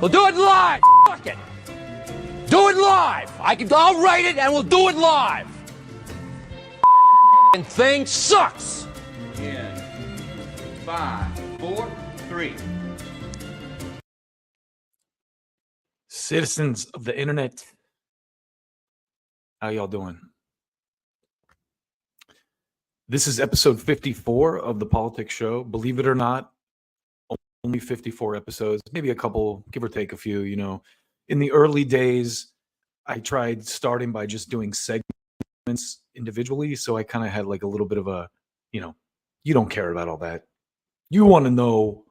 We'll do it live. Fuck it. Do it live. I'll write it and we'll do it live. And thing sucks. In 5, 4, 3. Citizens of the internet, how y'all doing? This is episode 54 of the Politics Show. Believe it or not, only 54 episodes, maybe a couple, give or take a few. You know, in the early days, I tried starting by just doing segments individually. So I kind of had like a little bit of a, you don't care about all that. You want to know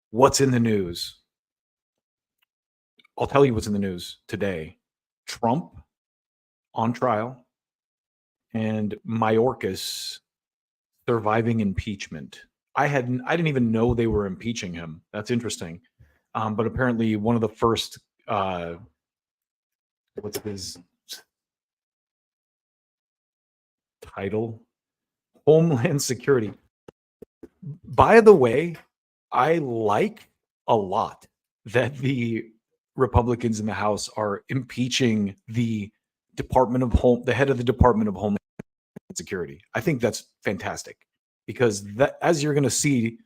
what's in the news. I'll tell you what's in the news today. Trump on trial and Mayorkas surviving impeachment. I didn't even know they were impeaching him. That's interesting. But apparently one of the first what's his title? Homeland Security. By the way, I like a lot that the Republicans in the House are impeaching the head of the Department of Homeland Security. I think that's fantastic because that, as you're going to see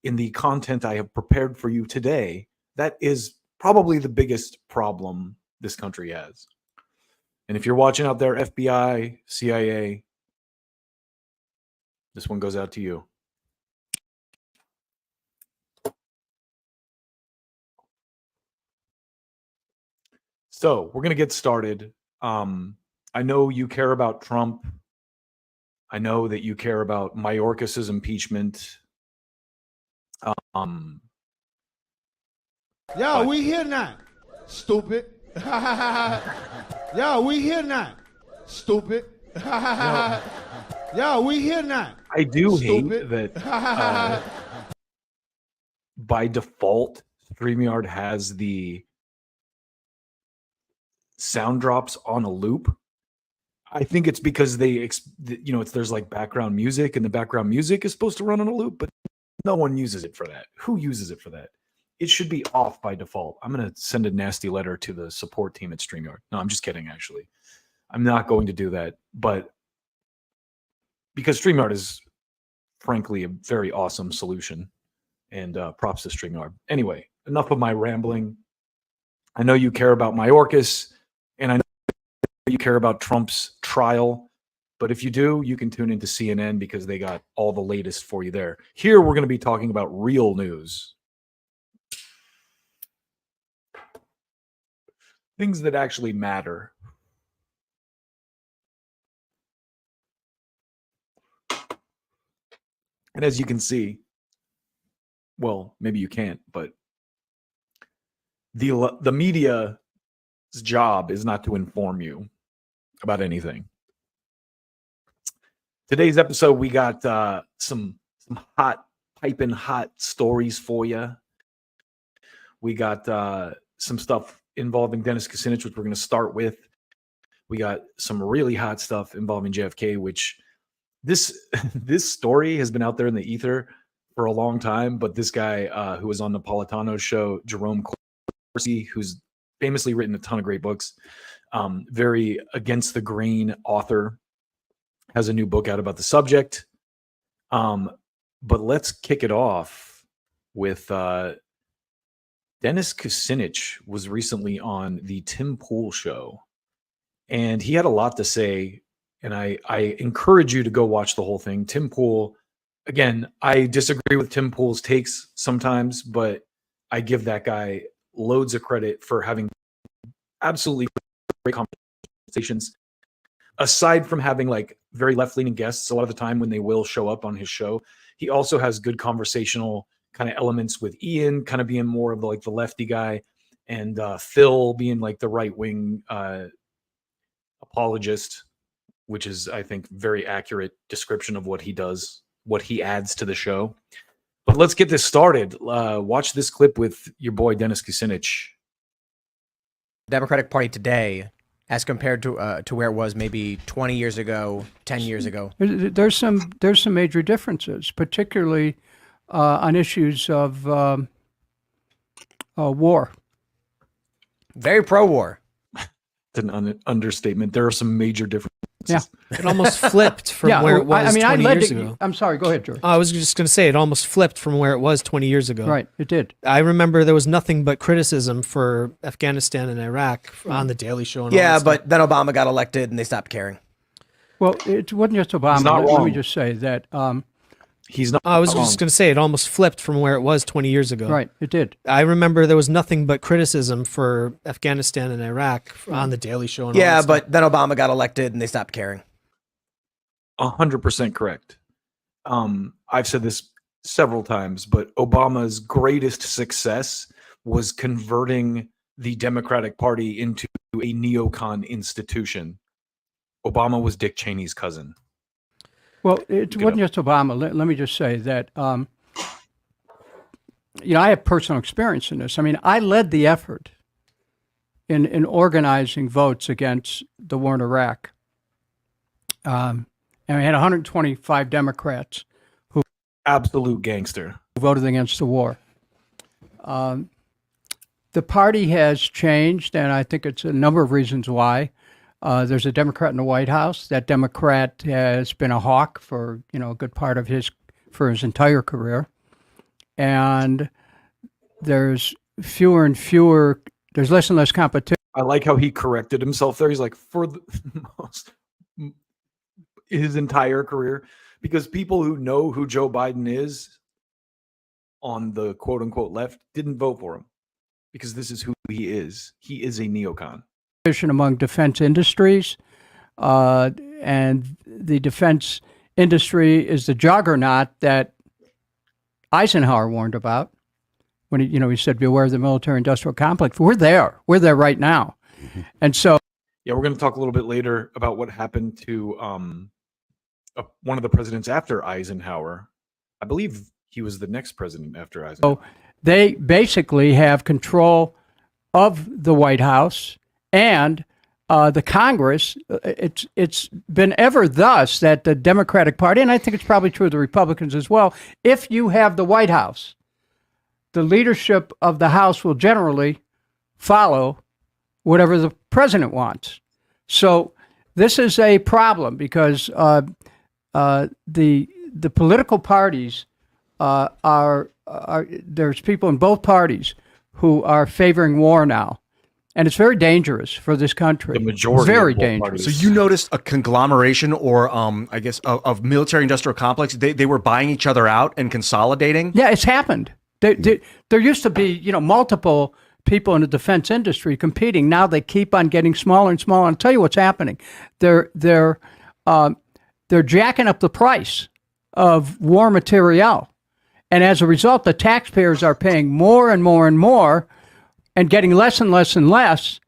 in the content I have prepared for you today, that is probably the biggest problem this country has. And if you're watching out there, FBI, CIA, this one goes out to you. So we're going to get started. I know you care about Trump. I know that you care about Mayorkas' impeachment. Yo, we here now, stupid. Yo, we here now, stupid. Yo, we here now. I do stupid. hate that by default, StreamYard has the sound drops on a loop. I think it's because there's like background music and the background music is supposed to run on a loop, but no one uses it for that. Who uses it for that? It should be off by default. I'm going to send a nasty letter to the support team at StreamYard. No, I'm just kidding, actually. I'm not going to do that, but because StreamYard is frankly a very awesome solution, and props to StreamYard. Anyway, enough of my rambling. I know you care about Mayorkas, and I know you care about Trump's trial, but if you do, you can tune into CNN because they got all the latest for you there. Here, we're going to be talking about real news. Things that actually matter. And as you can see, well, maybe you can't, but the media's job is not to inform you about anything. Today's episode, we got some piping hot stories for you. We got some stuff involving Dennis Kucinich, which we're going to start with. We got some really hot stuff involving JFK, which this story has been out there in the ether for a long time, but this guy who was on Napolitano's show, Jerome Corsi, who's famously written a ton of great books, very against the grain author, has a new book out about the subject. But let's kick it off with Dennis Kucinich was recently on the Tim Pool show, and he had a lot to say, and I encourage you to go watch the whole thing. Tim Pool, again, I disagree with Tim Pool's takes sometimes, but I give that guy loads of credit for having absolutely great conversations. Aside from having like very left-leaning guests, a lot of the time when they will show up on his show, he also has good conversational kind of elements with Ian kind of being more of like the lefty guy, and Phil being like the right-wing apologist, which is, I think, very accurate description of what he does, what he adds to the show. But let's get this started. Watch this clip with your boy Dennis Kucinich. Democratic Party today as compared to where it was maybe 20 years ago, 10 years ago? There's some major differences, particularly on issues of war. Very pro-war. It's an understatement. There are some major differences. Yeah. It almost flipped from Yeah, where it well, was 20 years it. ago. I'm sorry. Go ahead, George. I was just going to say it almost flipped from where it was 20 years ago. Right, it did. I remember there was nothing but criticism for Afghanistan and Iraq on the Daily Show. And all Yeah, that but stuff. then Obama got elected and they stopped caring. Well, it wasn't just Obama. not Let me wrong. just say that. He's not. I was wrong. just going to say it almost flipped from where it was 20 years ago. Right, it did. I remember there was nothing but criticism for Afghanistan and Iraq on the Daily Show. And all Yeah, that stuff. but then Obama got elected and they stopped caring. 100% correct. I've said this several times, but Obama's greatest success was converting the Democratic Party into a neocon institution. Obama was Dick Cheney's cousin. Well, it Look it wasn't up. just Obama. Let me just say that, I have personal experience in this. I mean, I led the effort in organizing votes against the war in Iraq. And we had 125 Democrats Absolute gangster. who voted against the war. The party has changed, and I think it's a number of reasons why. There's a Democrat in the White House. That Democrat has been a hawk for a good part of his entire career, and there's fewer and fewer. There's less and less competition. I like how he corrected himself there. He's like, for the most, his entire career, because people who know who Joe Biden is on the quote unquote left didn't vote for him because this is who he is. He is a neocon. Among defense industries, and the defense industry is the juggernaut that Eisenhower warned about when he said, "Beware of the military-industrial complex." We're there right now, and so Yeah, we're going to talk a little bit later about what happened to one of the presidents after Eisenhower. I believe he was the next president after Eisenhower. they basically have control of the White House and the Congress. It's been ever thus that the Democratic Party, and I think it's probably true of the Republicans as well, if you have the White House, the leadership of the House will generally follow whatever the president wants. So this is a problem because the political parties are there's people in both parties who are favoring war now. And it's very dangerous for this country. The majority very of both dangerous. parties. So you noticed a conglomeration or I guess of military industrial complex. They were buying each other out and consolidating. Yeah, it's happened. There used to be, multiple people in the defense industry competing. Now they keep on getting smaller and smaller. I'll tell you what's happening. They're jacking up the price of war materiel. And as a result, the taxpayers are paying more and more and more and getting less and less and less.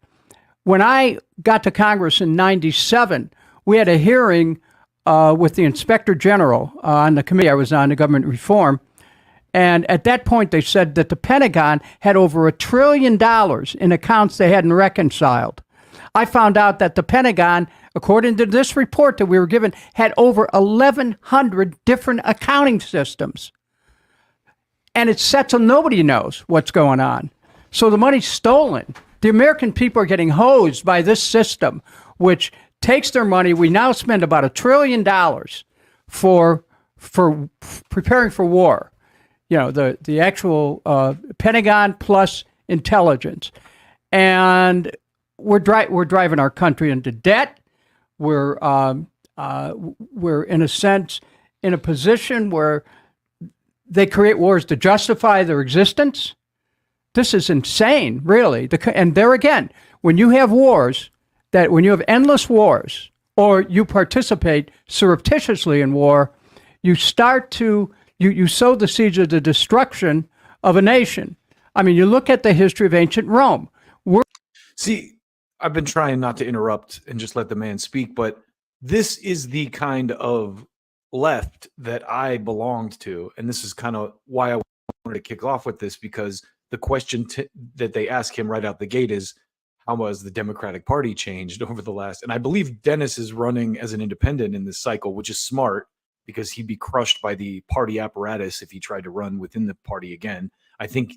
When I got to Congress in 97, we had a hearing with the Inspector General on the committee I was on, the government reform. And at that point, they said that the Pentagon had over $1 trillion in accounts they hadn't reconciled. I found out that the Pentagon, according to this report that we were given, had over 1,100 different accounting systems. And it's set so nobody knows what's going on. So the money's stolen. The American people are getting hosed by this system, which takes their money. We now spend about $1 trillion for preparing for war. The actual Pentagon plus intelligence, and we're driving our country into debt. We're in a sense in a position where they create wars to justify their existence. This is insane, really. And there again, when you have wars, when you have endless wars, or you participate surreptitiously in war, you start to you sow the seeds of the destruction of a nation. I mean, you look at the history of ancient Rome. See, I've been trying not to interrupt and just let the man speak, but this is the kind of left that I belonged to. And this is kind of why I wanted to kick off with this, because the question that they ask him right out the gate is, how has the Democratic Party changed over the last? And I believe Dennis is running as an independent in this cycle, which is smart because he'd be crushed by the party apparatus if he tried to run within the party again. I think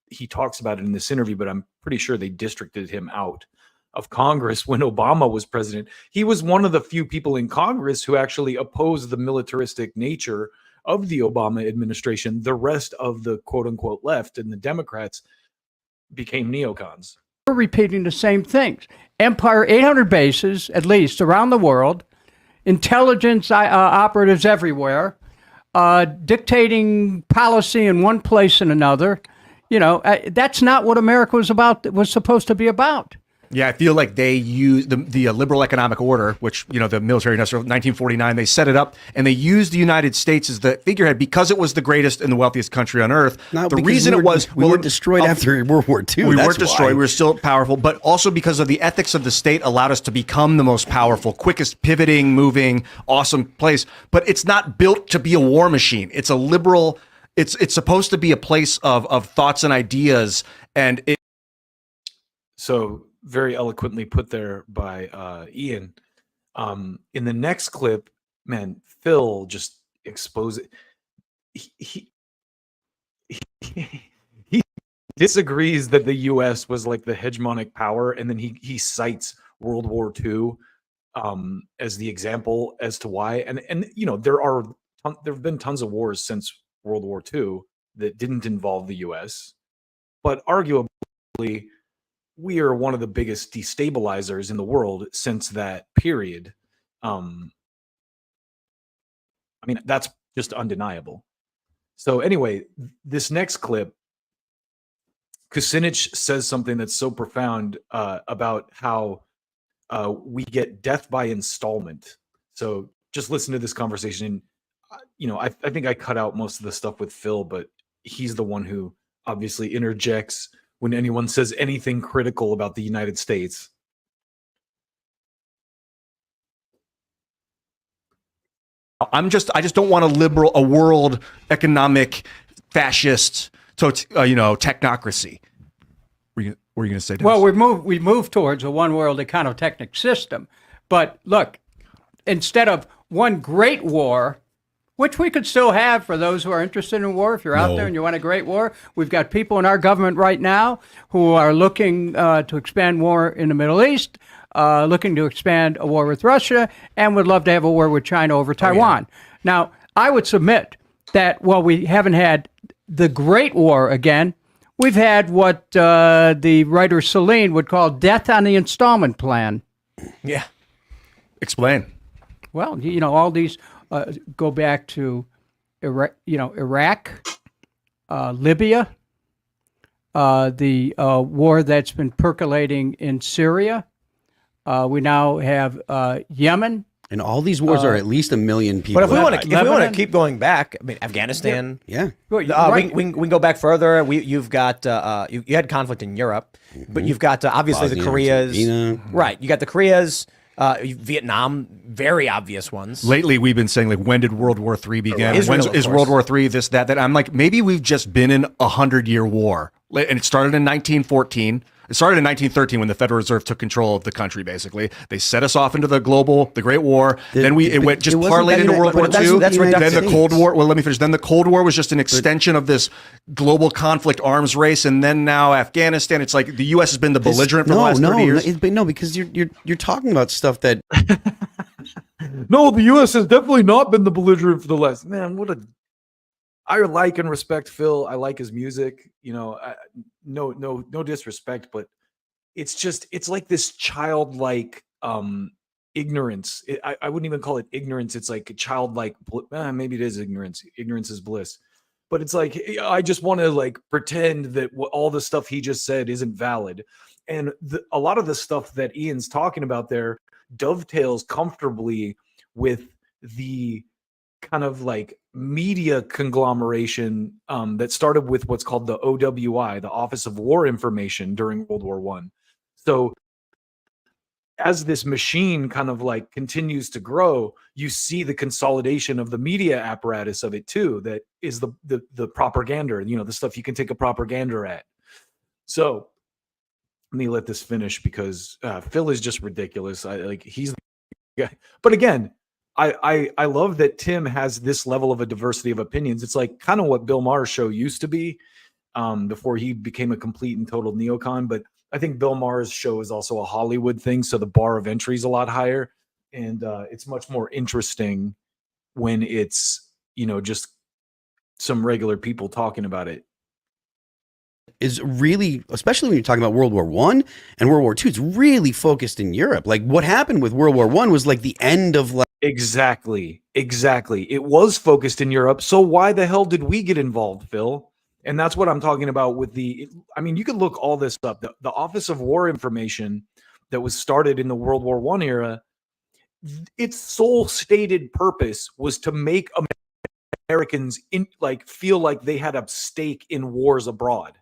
he talks about it in this interview, but I'm pretty sure they districted him out of Congress when Obama was president. He was one of the few people in Congress who actually opposed the militaristic nature of the Obama administration. The rest of the quote unquote left and the Democrats became neocons. We're repeating the same things. Empire, 800 bases, at least, around the world, intelligence operatives everywhere, dictating policy in one place and another. You know, that's not what America was supposed to be about. Yeah, I feel like they use the liberal economic order, which, you know, the military industrial 1949, they set it up and they used the United States as the figurehead because it was the greatest and the wealthiest country on earth. No, the reason we were destroyed after World War II. We weren't destroyed. We were still powerful, but also because of the ethics of the state allowed us to become the most powerful, quickest pivoting, moving, awesome place. But it's not built to be a war machine. It's a liberal, it's supposed to be a place of thoughts and ideas. And it. So very eloquently put there by Ian. In the next clip, man, Phil just exposes it. He disagrees that the U.S. was like the hegemonic power, and then he cites World War II as the example as to why. And you know, there have been tons of wars since World War II that didn't involve the U.S., but arguably we are one of the biggest destabilizers in the world since that period. I mean, that's just undeniable. So anyway, this next clip, Kucinich says something that's so profound about how we get death by installment. So just listen to this conversation. You know, I think I cut out most of the stuff with Phil, but he's the one who obviously interjects when anyone says anything critical about the United States. I just don't want a world economic fascist, technocracy. Were you going to say, Dennis? Well, we moved towards a one world econotechnic system. But look, instead of one great war, which we could still have for those who are interested in war. If you're out there and you want a great war, we've got people in our government right now who are looking to expand war in the Middle East, looking to expand a war with Russia, and would love to have a war with China over Taiwan. Now, I would submit that while we haven't had the Great War again, we've had what the writer Celine would call death on the installment plan. Yeah. Explain. Well, you know, all these go back to Iraq, Libya, the war that's been percolating in Syria. We now have Yemen. And all these wars are at least 1 million people. But if we want to keep going back, I mean, Afghanistan. Yeah. Right. We can go back further. You've got you had conflict in Europe, but you've got obviously Bosnia, the Koreas. Argentina. Right. You got the Koreas. Vietnam, very obvious ones. Lately, we've been saying, like, when did World War III begin? Israel, When is World War III this, that? I'm like, maybe we've just been in 100-year war. And it started in 1914. It started in 1913 when the Federal Reserve took control of the country, basically. They set us off into the Great War. Then it went just parlayed into World War II. That's then the Cold War. Well, let me finish. Then the Cold War was just an extension of this global conflict arms race. And then now Afghanistan. It's like the U.S. has been the belligerent for the last 30 years. No, because you're talking about stuff that... No, the U.S. has definitely not been the belligerent for the last... Man, I like and respect Phil. I like his music. You know, no disrespect, but it's like this childlike ignorance. I wouldn't even call it ignorance. It's like a childlike. Maybe it is ignorance. Ignorance is bliss. But it's like I just want to like pretend that all the stuff he just said isn't valid, and a lot of the stuff that Ian's talking about there dovetails comfortably with the kind of like media conglomeration that started with what's called the OWI, the Office of War Information, during World War I. So as this machine kind of like continues to grow, you see the consolidation of the media apparatus of it too. That is the propaganda, you know, the stuff you can take a propaganda at. So let me let this finish because Phil is just ridiculous. He's the guy. But again, I love that Tim has this level of a diversity of opinions. It's like kind of what Bill Maher's show used to be. before he became a complete and total neocon. But I think Bill Maher's show is also a Hollywood thing, so the bar of entry is a lot higher, and it's much more interesting when it's, you know, just some regular people talking about it. Is really, especially when you're talking about World War I and World War II, it's really focused in Europe. Like what happened with World War I was like the end of like. Exactly. It was focused in Europe. So why the hell did we get involved, Phil? And that's what I'm talking about with I mean, you can look all this up. The Office of War Information that was started in the World War I era, its sole stated purpose was to make Americans feel like they had a stake in wars abroad.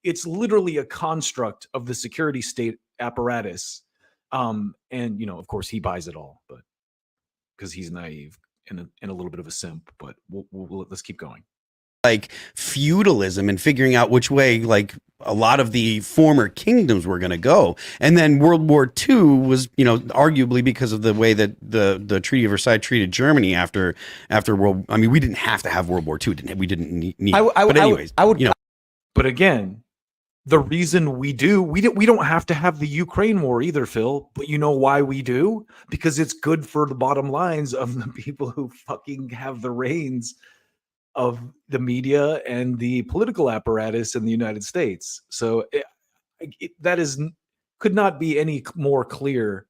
It's literally a construct of the security state apparatus. And, you know, of course, he buys it all, but because he's naive and a little bit of a simp. But let's keep going. Like feudalism and figuring out which way like a lot of the former kingdoms were going to go. And then World War II was, you know, arguably because of the way that the Treaty of Versailles treated Germany after I mean, we didn't have to have World War II. We didn't need. But anyways, I would. You know, but again, the reason we don't have to have the Ukraine war either, Phil. But you know why we do? Because it's good for the bottom lines of the people who fucking have the reins of the media and the political apparatus in the United States. So that could not be any more clear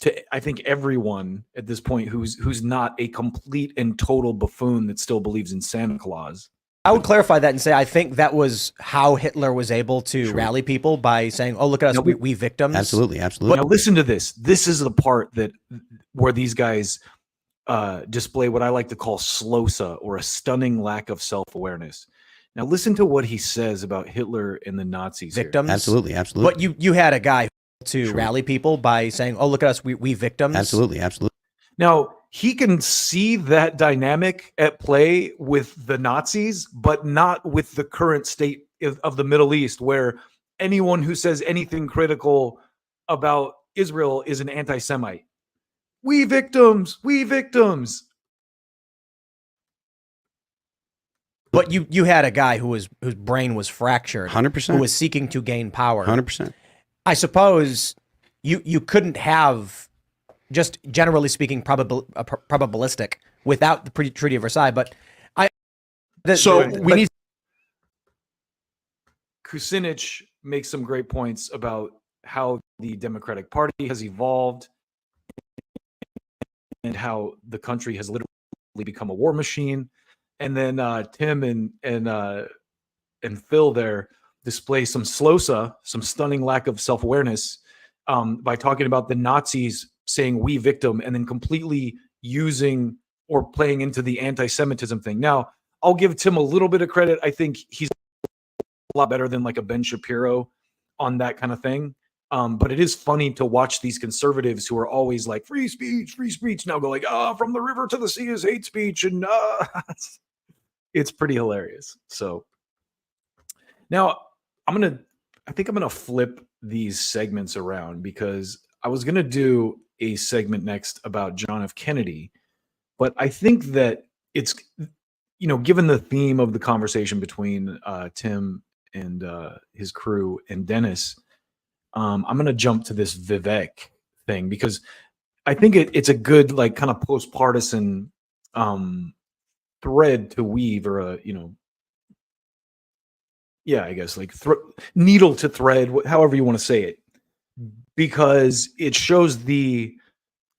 to, I think, everyone at this point who's not a complete and total buffoon that still believes in Santa Claus. I would clarify that and say I think that was how Hitler was able to rally people by saying, "Oh, look at us, we victims." absolutely. Now listen to this. This is the part where these guys display what I like to call slosa, or a stunning lack of self-awareness. Now listen to what he says about Hitler and the Nazis. Victims. Absolutely. But you had a guy to rally people by saying, "Oh, look at us, we victims." Absolutely. Now he can see that dynamic at play with the Nazis, but not with the current state of the Middle East, where anyone who says anything critical about Israel is an anti-Semite. We victims. But you had a guy whose brain was fractured, 100%, who was seeking to gain power. 100%. I suppose you couldn't have, just generally speaking, probabilistic without the Treaty of Versailles. But we need. Kucinich makes some great points about how the Democratic Party has evolved and how the country has literally become a war machine. And then Tim and Phil there display some slosa, some stunning lack of self-awareness by talking about the Nazis saying "we victim" and then completely using or playing into the anti-Semitism thing. Now, I'll give Tim a little bit of credit. I think he's a lot better than like a Ben Shapiro on that kind of thing. But it is funny to watch these conservatives who are always like free speech now go like, from the river to the sea is hate speech. And it's pretty hilarious. So now I think I'm going to flip these segments around, because I was going to do a segment next about John F. Kennedy, but I think that it's, you know, given the theme of the conversation between Tim and his crew and Dennis, I'm going to jump to this Vivek thing, because I think it's a good, like, kind of post-partisan thread to weave, or a, you know, I guess like needle to thread, however you want to say it, because it shows the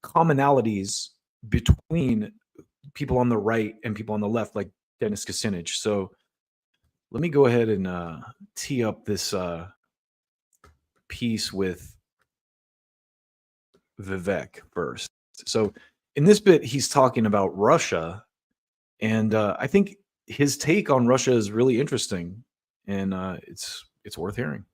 commonalities between people on the right and people on the left, like Dennis Kucinich. So let me go ahead and tee up this piece with Vivek first. So in this bit, he's talking about Russia, and I think his take on Russia is really interesting, and it's worth hearing.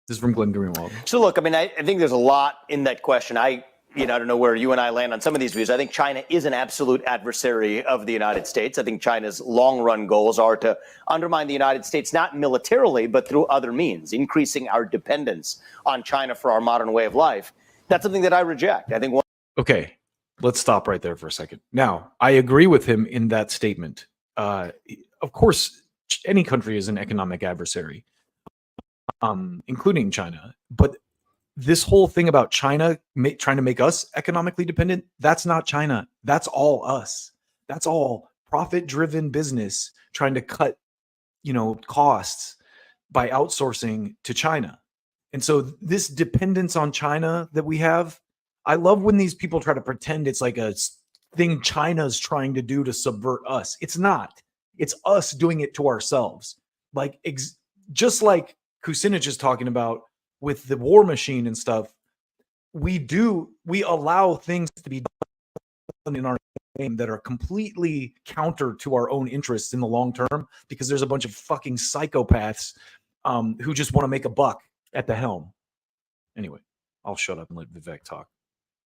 This is from Glenn Greenwald. So look, I mean, I think there's a lot in that question. I don't know where you and I land on some of these views. I think China is an absolute adversary of the United States. I think China's long-run goals are to undermine the United States, not militarily, but through other means, increasing our dependence on China for our modern way of life. That's something that I reject. I think. Okay, let's stop right there for a second. Now, I agree with him in that statement. Of course, any country is an economic adversary, including China. But this whole thing about China trying to make us economically dependent, that's not China. That's all us. That's all profit-driven business trying to cut, costs by outsourcing to China. And so this dependence on China that we have, I love when these people try to pretend it's like a thing China's trying to do to subvert us. It's not. It's us doing it to ourselves. Like just like Kucinich is talking about with the war machine and stuff, we allow things to be done in our name that are completely counter to our own interests in the long term, because there's a bunch of fucking psychopaths who just want to make a buck at the helm. Anyway, I'll shut up and let Vivek talk.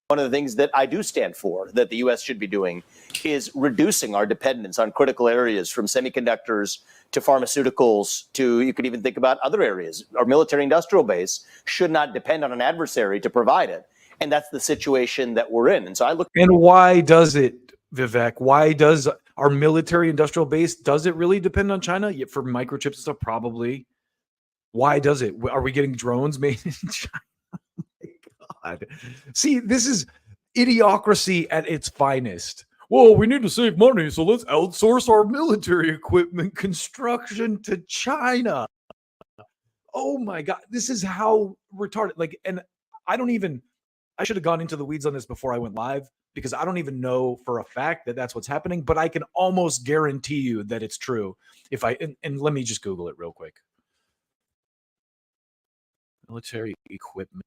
One of the things that I do stand for that the U.S. should be doing is reducing our dependence on critical areas, from semiconductors to pharmaceuticals to, you could even think about other areas. Our military industrial base should not depend on an adversary to provide it. And that's the situation that we're in. And so I look. And why does it, Vivek? Why does our military industrial base, does it really depend on China? Yet for microchips and stuff, probably. Why does it? Are we getting drones made in China? God. See, this is idiocracy at its finest. Well, we need to save money, so let's outsource our military equipment construction to China. Oh my God, this is how retarded. And I should have gone into the weeds on this before I went live, because I don't even know for a fact that that's what's happening, but I can almost guarantee you that it's true. And let me just Google it real quick. Military equipment.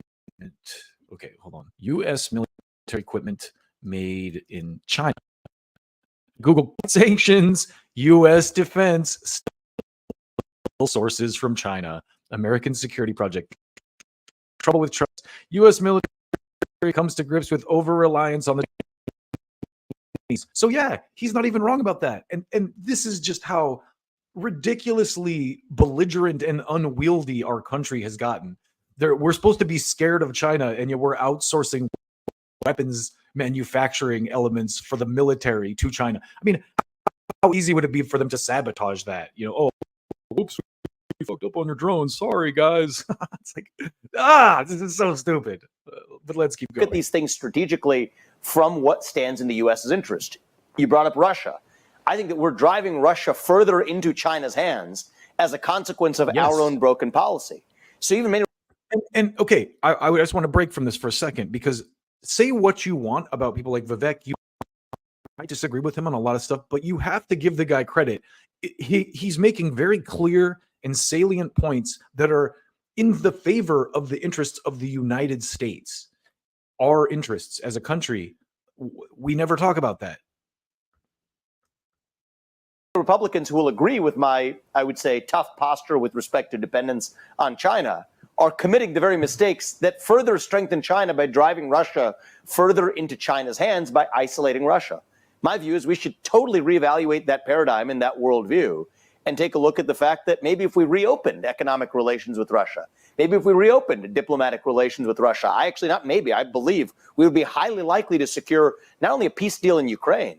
Okay, hold on. U.S. military equipment made in China. Google sanctions, U.S. defense sources from China. American security project. Trouble with trust. U.S. military comes to grips with over-reliance on the. So yeah, he's not even wrong about that. And this is just how ridiculously belligerent and unwieldy our country has gotten. We're supposed to be scared of China, and yet we're outsourcing weapons manufacturing elements for the military to China. I mean, how easy would it be for them to sabotage that? Oops, we fucked up on your drones. Sorry, guys. It's like, this is so stupid. But let's keep going. Look at these things strategically from what stands in the U.S.'s interest. You brought up Russia. I think that we're driving Russia further into China's hands as a consequence of our own broken policy. So even many. And okay, I just want to break from this for a second, because say what you want about people like Vivek. I disagree with him on a lot of stuff, but you have to give the guy credit. He's making very clear and salient points that are in the favor of the interests of the United States. Our interests as a country, we never talk about that. Republicans who will agree with my, I would say, tough posture with respect to dependence on China are committing the very mistakes that further strengthen China by driving Russia further into China's hands by isolating Russia. My view is we should totally reevaluate that paradigm and that worldview and take a look at the fact that maybe if we reopened economic relations with Russia, maybe if we reopened diplomatic relations with Russia, I believe we would be highly likely to secure not only a peace deal in Ukraine.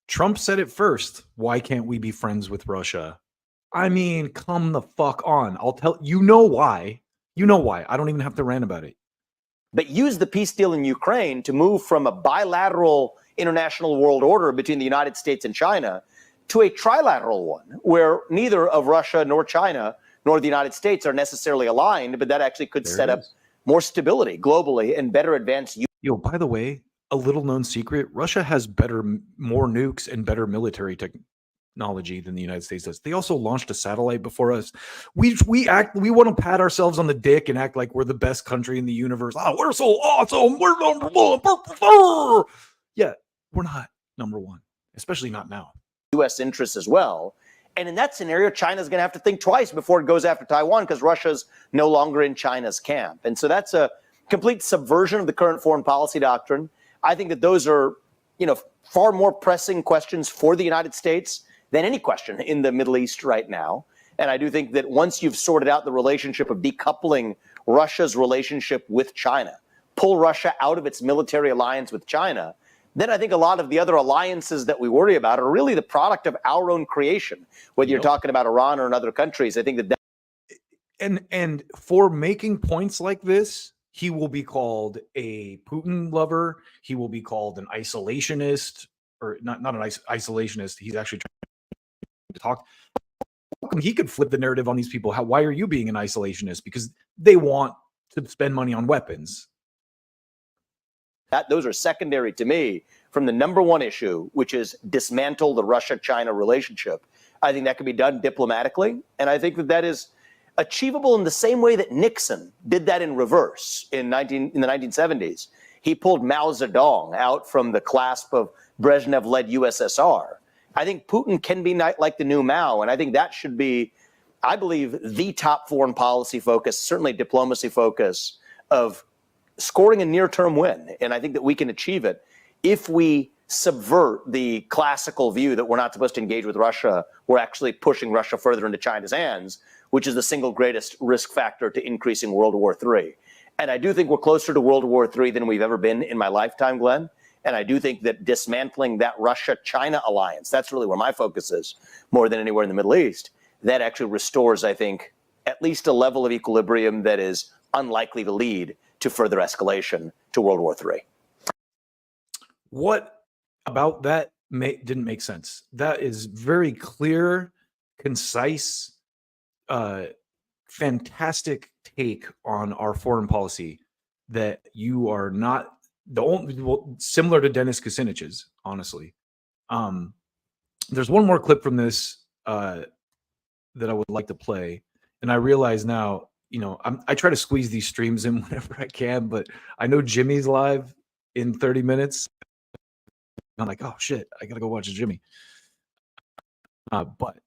Trump said it first. Why can't we be friends with Russia? I mean, come the fuck on. I'll tell you why. You know why. I don't even have to rant about it. But use the peace deal in Ukraine to move from a bilateral international world order between the United States and China to a trilateral one, where neither of Russia nor China nor the United States are necessarily aligned, but that actually could set up more stability globally and better advance. Yo, by the way, a little known secret, Russia has more nukes and better military technology than the United States does. They also launched a satellite before us. We want to pat ourselves on the dick and act like we're the best country in the universe. Oh, we're so awesome. We're number one. Yeah, we're not number one, especially not now. U.S. interests as well. And in that scenario, China's going to have to think twice before it goes after Taiwan, because Russia's no longer in China's camp. And so that's a complete subversion of the current foreign policy doctrine. I think that those are, far more pressing questions for the United States than any question in the Middle East right now. And I do think that once you've sorted out the relationship of decoupling Russia's relationship with China, pull Russia out of its military alliance with China, then I think a lot of the other alliances that we worry about are really the product of our own creation. Whether you're talking about Iran or in other countries, I think that and for making points like this, he will be called a Putin lover. He will be called an isolationist, or not an isolationist. He's actually trying to talk. He could flip the narrative on these people. Why are you being an isolationist? Because they want to spend money on weapons. those are secondary to me from the number one issue, which is dismantle the Russia-China relationship. I think that can be done diplomatically, and I think that that is achievable in the same way that Nixon did that in reverse in the 1970s. He pulled Mao Zedong out from the clasp of Brezhnev-led USSR. I think Putin can be like the new Mao, and I think that should be, I believe, the top foreign policy focus, certainly diplomacy focus, of scoring a near-term win. And I think that we can achieve it if we subvert the classical view that we're not supposed to engage with Russia. We're actually pushing Russia further into China's hands, which is the single greatest risk factor to increasing World War III. And I do think we're closer to World War III than we've ever been in my lifetime, Glenn. And I do think that dismantling that Russia-China alliance, that's really where my focus is, more than anywhere in the Middle East, that actually restores, I think, at least a level of equilibrium that is unlikely to lead to further escalation to World War III. What about that didn't make sense? That is very clear, concise, fantastic take on our foreign policy that you are not the only, similar to Dennis Kucinich's, honestly. There's one more clip from this that I would like to play. And I realize now, you know, I try to squeeze these streams in whenever I can, but I know Jimmy's live in 30 minutes. I'm like, oh shit, I gotta go watch Jimmy. But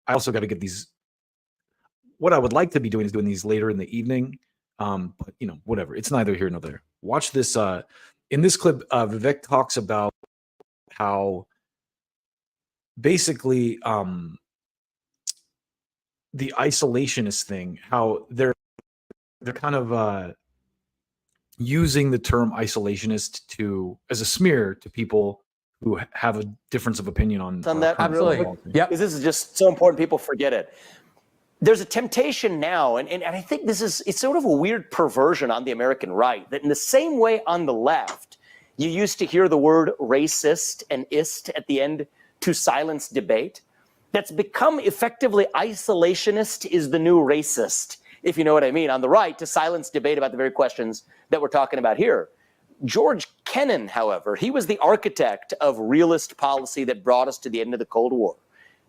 I also got to get these. What I would like to be doing is doing these later in the evening. But you know, whatever. It's neither here nor there. Watch this. In this clip, Vivek talks about how basically the isolationist thing, how they're kind of using the term isolationist as a smear to people who have a difference of opinion on that. Absolutely. Yep. Because this is just so important, people forget it. There's a temptation now, and I think it's sort of a weird perversion on the American right, that in the same way on the left, you used to hear the word racist and ist at the end to silence debate. That's become effectively isolationist is the new racist, if you know what I mean, on the right, to silence debate about the very questions that we're talking about here. George Kennan, however, he was the architect of realist policy that brought us to the end of the Cold War.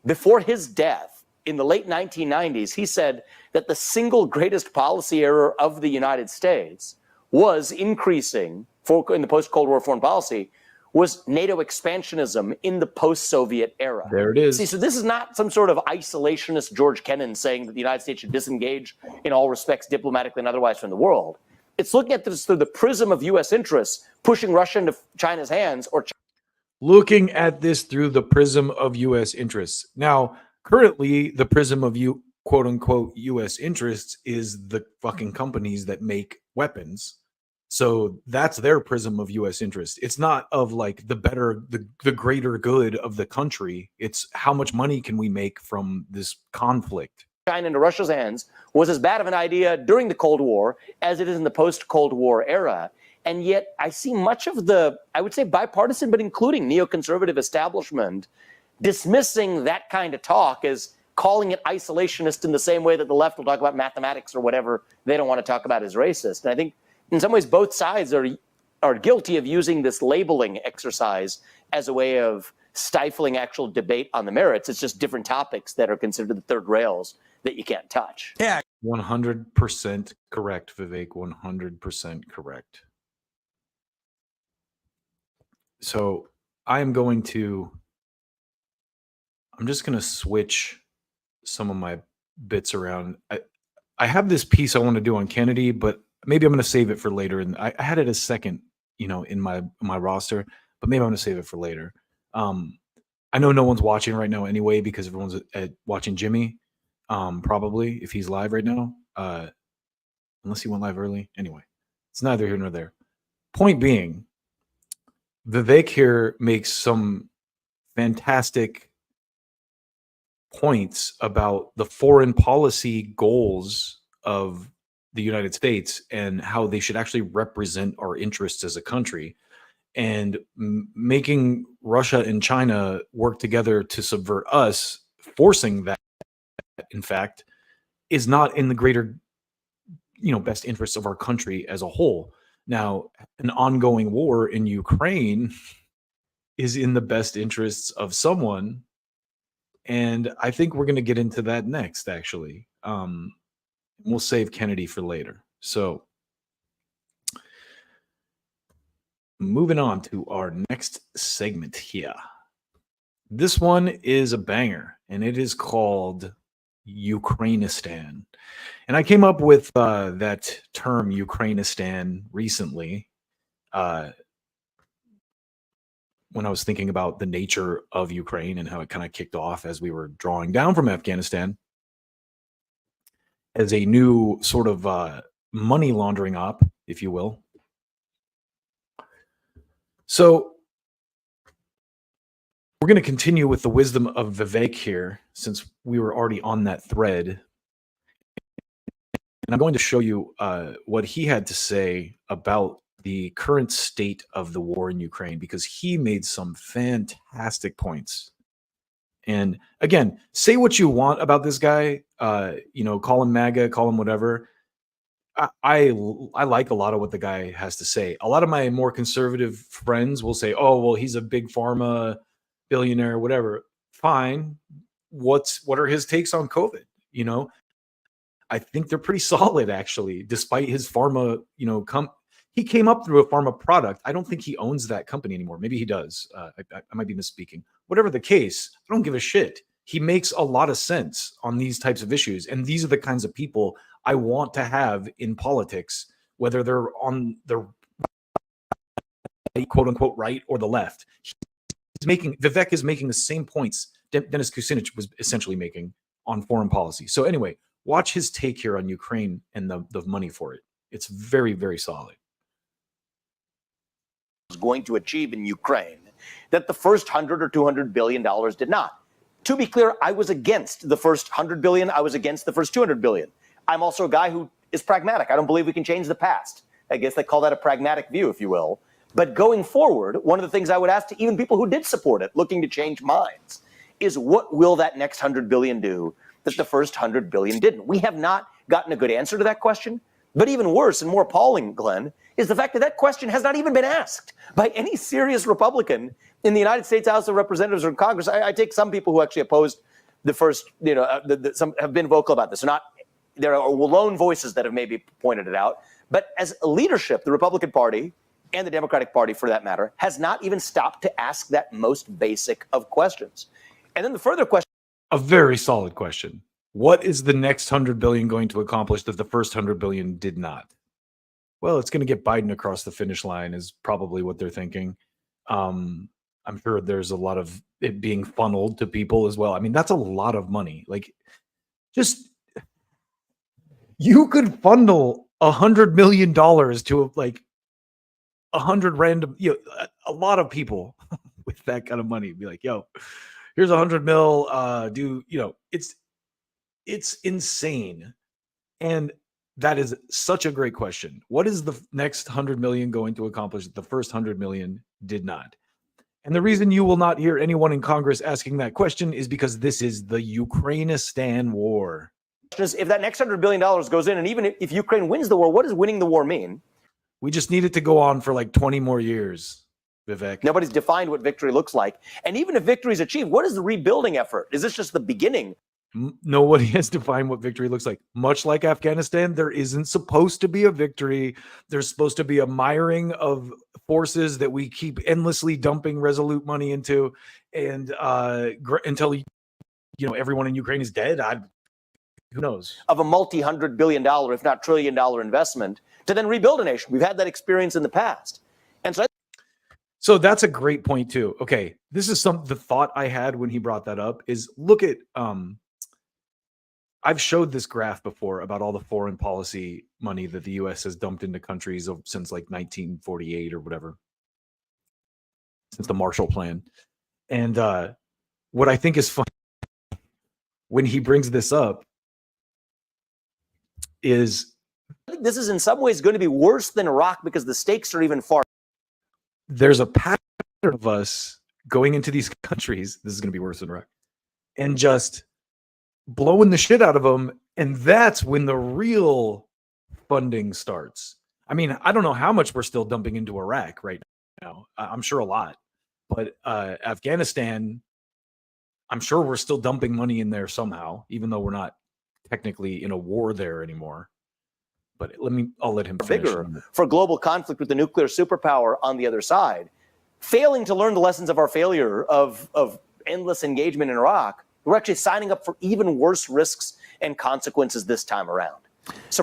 Before his death, in the late 1990s, he said that the single greatest policy error of the United States was increasing, in the post-Cold War foreign policy, was NATO expansionism in the post-Soviet era. There it is. See, so this is not some sort of isolationist George Kennan saying that the United States should disengage in all respects, diplomatically and otherwise, from the world. It's looking at this through the prism of U.S. interests, pushing Russia into China's hands, or looking at this through the prism of U.S. interests. Now, currently, the prism of quote unquote U.S. interests is the fucking companies that make weapons. So that's their prism of U.S. interest. It's not of like the greater good of the country. It's how much money can we make from this conflict. China into Russia's hands was as bad of an idea during the Cold War as it is in the post-Cold War era. And yet I see much of the, I would say bipartisan, but including neoconservative establishment, dismissing that kind of talk as calling it isolationist in the same way that the left will talk about mathematics or whatever they don't want to talk about as racist. And I think in some ways both sides are guilty of using this labeling exercise as a way of stifling actual debate on the merits. It's just different topics that are considered the third rails that you can't touch. Yeah. 100% correct, Vivek. 100% correct. So I'm just going to switch some of my bits around. I have this piece I want to do on Kennedy, but maybe I'm going to save it for later. And I had it as second, in my roster, but maybe I'm going to save it for later. I know no one's watching right now anyway, because everyone's watching Jimmy, probably, if he's live right now, unless he went live early. Anyway, it's neither here nor there. Point being, Vivek here makes some fantastic points about the foreign policy goals of the United States and how they should actually represent our interests as a country. And making Russia and China work together to subvert us, forcing that, in fact, is not in the greater, best interests of our country as a whole. Now, an ongoing war in Ukraine is in the best interests of someone, and I think we're going to get into that next, actually. We'll save Kennedy for later. So, moving on to our next segment here. This one is a banger, and it is called Ukrainistan. And I came up with that term Ukrainistan recently when I was thinking about the nature of Ukraine and how it kind of kicked off as we were drawing down from Afghanistan as a new sort of money laundering op, if you will. So we're going to continue with the wisdom of Vivek here, since we were already on that thread. And I'm going to show you what he had to say about the current state of the war in Ukraine, because he made some fantastic points. And again, say what you want about this guy, call him MAGA, call him whatever. I like a lot of what the guy has to say. A lot of my more conservative friends will say, oh, well, he's a big pharma billionaire, whatever. Fine. What are his takes on COVID? I think they're pretty solid, actually, despite his pharma, he came up through a pharma product. I don't think he owns that company anymore. Maybe he does. I might be misspeaking. Whatever the case, I don't give a shit. He makes a lot of sense on these types of issues. And these are the kinds of people I want to have in politics, whether they're on the quote unquote right or the left. Vivek is making the same points Dennis Kucinich was essentially making on foreign policy. So anyway, watch his take here on Ukraine and the money for it. It's very, very solid. Was going to achieve in Ukraine that the first $100 or $200 billion did not. To be clear, I was against the first $100 billion. I was against the first $200 billion. I'm also a guy who is pragmatic. I don't believe we can change the past. I guess they call that a pragmatic view, if you will. But going forward, one of the things I would ask to even people who did support it, looking to change minds, is what will that next $100 billion do that the first $100 billion didn't? We have not gotten a good answer to that question. But even worse and more appalling, Glenn, is the fact that that question has not even been asked by any serious Republican in the United States House of Representatives or in Congress. I take some people who actually opposed the first, some have been vocal about this. There are lone voices that have maybe pointed it out. But as a leadership, the Republican Party and the Democratic Party, for that matter, has not even stopped to ask that most basic of questions. And then the further question. A very solid question. What is the next 100 billion going to accomplish that the first 100 billion did not? Well, it's going to get Biden across the finish line is probably what they're thinking. I'm sure there's a lot of it being funneled to people as well. I mean, that's a lot of money. Like, just you could funnel $100 million to like 100 random, a lot of people with that kind of money be like, yo, here's 100 mil. It's insane. And that is such a great question. What is the next 100 million going to accomplish that the first 100 million did not? And the reason you will not hear anyone in Congress asking that question is because this is the Ukrainistan war. If that next $100 billion goes in, and even if Ukraine wins the war, what does winning the war mean? We just need it to go on for like 20 more years, Vivek. Nobody's defined what victory looks like. And even if victory is achieved, what is the rebuilding effort? Is this just the beginning? Nobody has defined what victory looks like. Much like Afghanistan, there isn't supposed to be a victory. There's supposed to be a miring of forces that we keep endlessly dumping Resolute money into, and until everyone in Ukraine is dead. Who knows? Of a multi-$100 billion, if not trillion-dollar investment to then rebuild a nation. We've had that experience in the past, and so that's a great point too. Okay, this is the thought I had when he brought that up is look at I've showed this graph before about all the foreign policy money that the U.S. has dumped into countries since like 1948 or whatever. since the Marshall Plan. And what I think is fun when he brings this up is I think this is in some ways going to be worse than Iraq because the stakes are even far. there's a pattern of us going into these countries. This is going to be worse than Iraq, and just blowing the shit out of them. And that's when the real funding starts. I mean, I don't know how much we're still dumping into Iraq right now. I'm sure a lot, but Afghanistan, I'm sure we're still dumping money in there somehow, even though we're not technically in a war there anymore. But I'll let him finish. Bigger for global conflict with the nuclear superpower on the other side. Failing to learn the lessons of our failure of endless engagement in Iraq, we're actually signing up for even worse risks and consequences this time around. So,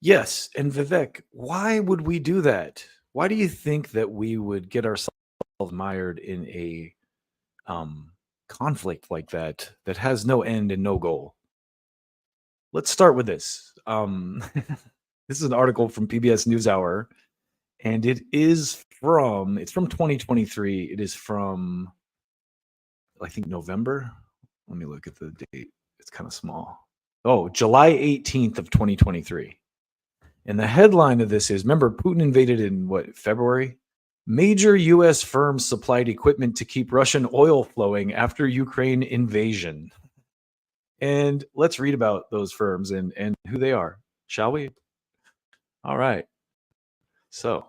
yes, and Vivek, why would we do that? Why do you think that we would get ourselves mired in a conflict like that has no end and no goal? Let's start with this. This is an article from PBS NewsHour, and it's from 2023. It is from, I think, November. Let me look at the date. It's kind of small. Oh, July 18th of 2023. And the headline of this is, remember, Putin invaded in February? Major U.S. firms supplied equipment to keep Russian oil flowing after Ukraine invasion. And let's read about those firms and who they are, shall we? All right. So,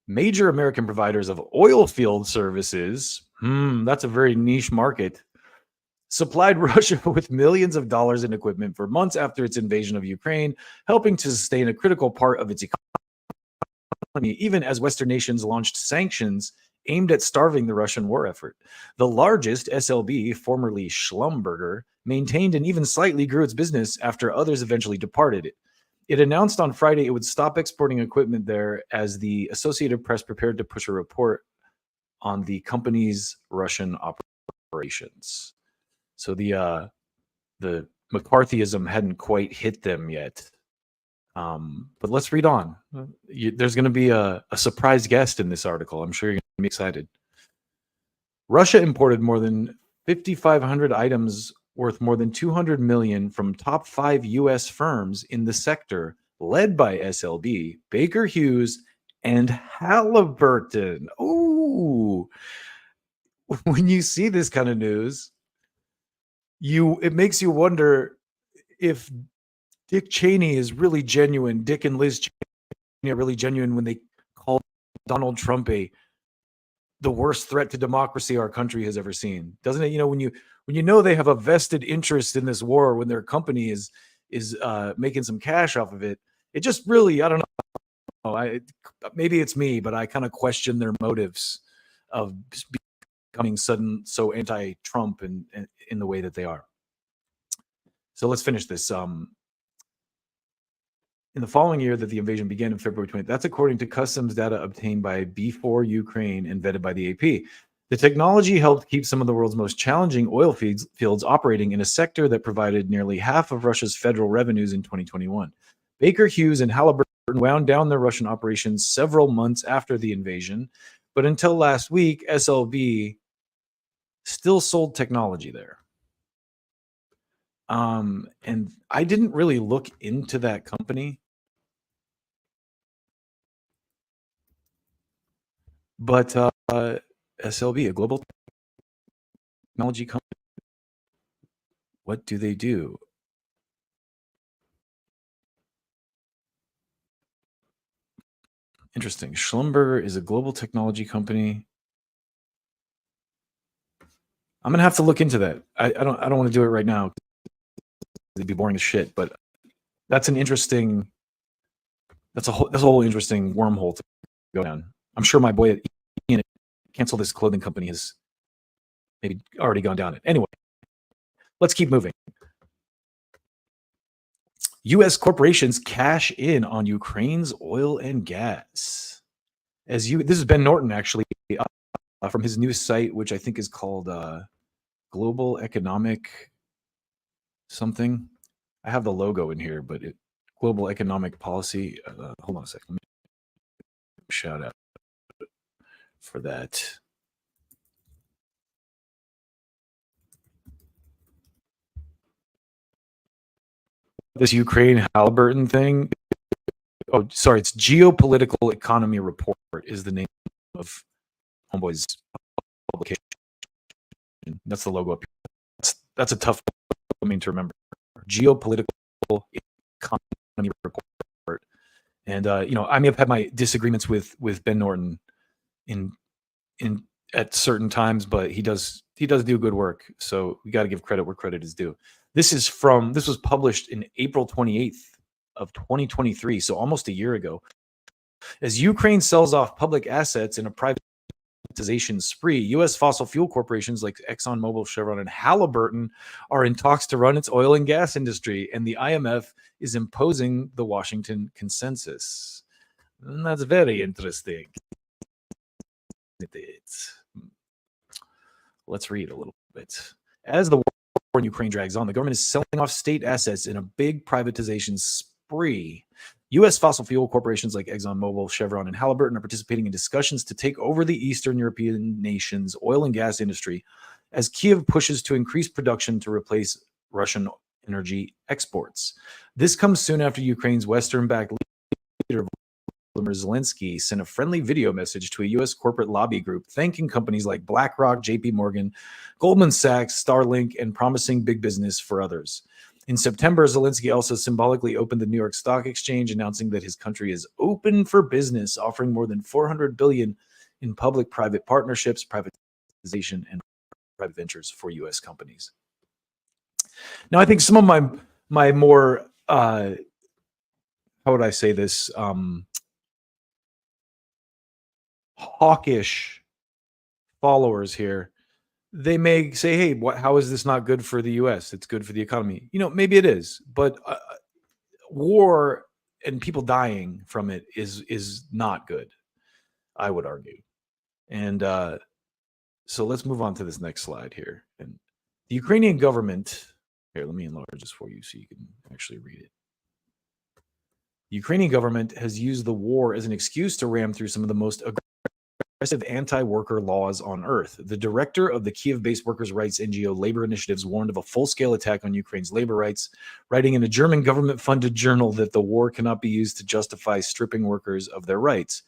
major American providers of oil field services, that's a very niche market, supplied Russia with millions of dollars in equipment for months after its invasion of Ukraine, helping to sustain a critical part of its economy, even as Western nations launched sanctions aimed at starving the Russian war effort. The largest, SLB, formerly Schlumberger, maintained and even slightly grew its business after others eventually departed it. It announced on Friday it would stop exporting equipment there as the Associated Press prepared to push a report on the company's Russian operations. So the McCarthyism hadn't quite hit them yet. But let's read on. There's going to be a surprise guest in this article. I'm sure you're going to be excited. Russia imported more than 5,500 items worth more than $200 million from top 5 U.S. firms in the sector, led by SLB, Baker Hughes, and Halliburton. Ooh, when you see this kind of news, it makes you wonder if Dick Cheney is really genuine. Dick and Liz Cheney are really genuine when they call Donald Trump the worst threat to democracy our country has ever seen. Doesn't it? When you know they have a vested interest in this war, when their company is making some cash off of it, it just really, I don't know. Maybe it's me, but I kind of question their motives of becoming so anti-Trump and in the way that they are. So let's finish this. In the following year that the invasion began in February 20th, that's according to customs data obtained by B4 Ukraine and vetted by the AP. The technology helped keep some of the world's most challenging oil fields operating in a sector that provided nearly half of Russia's federal revenues in 2021. Baker Hughes and Halliburton wound down their Russian operations several months after the invasion, but until last week, SLB still sold technology there. And I didn't really look into that company, but SLB, a global technology company, what do they do? Interesting. Schlumberger is a global technology company. I'm gonna have to look into that. I don't want to do it right now. It'd be boring as shit. But that's an interesting. That's a whole interesting wormhole to go down. I'm sure my boy Ian Cancel This Clothing Company has maybe already gone down it. Anyway, let's keep moving. U.S. corporations cash in on Ukraine's oil and gas. This is Ben Norton, actually, from his new site, which I think is called Global Economic something. I have the logo in here, but Global Economic Policy. Hold on a second. Shout out. for that. This Ukraine Halliburton thing. Oh, sorry. It's Geopolitical Economy Report is the name of Homeboy's publication. That's the logo up here. That's a tough one to remember. Geopolitical Economy Report. And I may have had my disagreements with Ben Norton in at certain times, but he does do good work. So we got to give credit where credit is due. This was published in April 28th of 2023, so almost a year ago. As Ukraine sells off public assets in a privatization spree, U.S. fossil fuel corporations like ExxonMobil, Chevron, and Halliburton are in talks to run its oil and gas industry, and the IMF is imposing the Washington Consensus. And that's very interesting. Let's read a little bit. As the war in Ukraine drags on, the government is selling off state assets in a big privatization spree. U.S. fossil fuel corporations like ExxonMobil, Chevron, and Halliburton are participating in discussions to take over the Eastern European nation's oil and gas industry as Kyiv pushes to increase production to replace Russian energy exports. This comes soon after Ukraine's Western-backed leader, Volodymyr Zelensky, sent a friendly video message to a U.S. corporate lobby group thanking companies like BlackRock, JP Morgan, Goldman Sachs, Starlink, and promising big business for others. In September, Zelensky also symbolically opened the New York Stock Exchange, announcing that his country is open for business, offering more than $400 billion in public-private partnerships, privatization, and private ventures for U.S. companies. Now, I think some of my more how would I say this? Hawkish followers here, they may say, hey, how is this not good for the U.S.? It's good for the economy. Maybe it is, but war and people dying from it is not good, I would argue. And so let's move on to this next slide here. And the Ukrainian government, here, let me enlarge this for you so you can actually read it. The Ukrainian government has used the war as an excuse to ram through some of the most aggressive anti-worker laws on earth. The director of the Kiev-based workers' rights NGO Labor Initiatives warned of a full-scale attack on Ukraine's labor rights, writing in a German government-funded journal that the war cannot be used to justify stripping workers of their rights.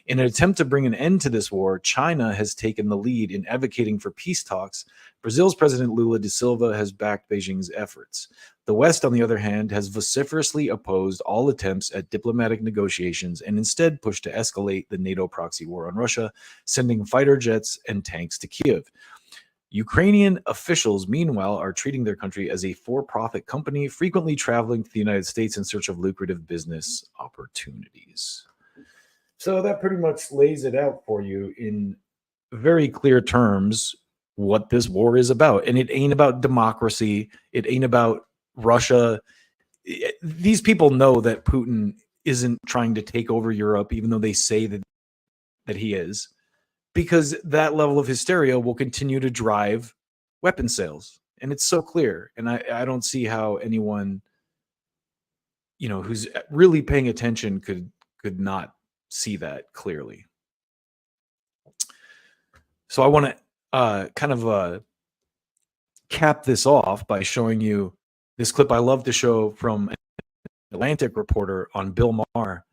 In an attempt to bring an end to this war, China has taken the lead in advocating for peace talks. Brazil's President Lula da Silva has backed Beijing's efforts. The West, on the other hand, has vociferously opposed all attempts at diplomatic negotiations and instead pushed to escalate the NATO proxy war on Russia, sending fighter jets and tanks to Kyiv. Ukrainian officials, meanwhile, are treating their country as a for-profit company, frequently traveling to the United States in search of lucrative business opportunities. So that pretty much lays it out for you in very clear terms what this war is about. And it ain't about democracy. It ain't about Russia. These people know that Putin isn't trying to take over Europe, even though they say that he is, because that level of hysteria will continue to drive weapon sales. And it's so clear. And I don't see how anyone, who's really paying attention could not see that clearly. So I want to kind of cap this off by showing you this clip I love to show from an Atlantic reporter on Bill Maher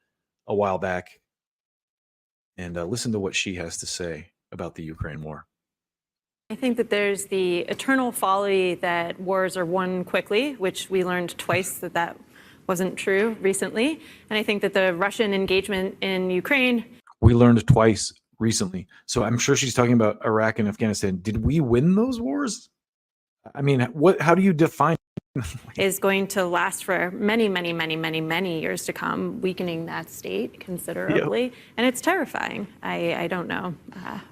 a while back, and listen to what she has to say about the Ukraine war. I think that there's the eternal folly that wars are won quickly, which we learned twice that wasn't true recently. And I think that the Russian engagement in Ukraine. We learned twice recently. So I'm sure she's talking about Iraq and Afghanistan. Did we win those wars? I mean, how do you define is going to last for many, many, many, many, many years to come, weakening that state considerably. Yep. And it's terrifying. I don't know.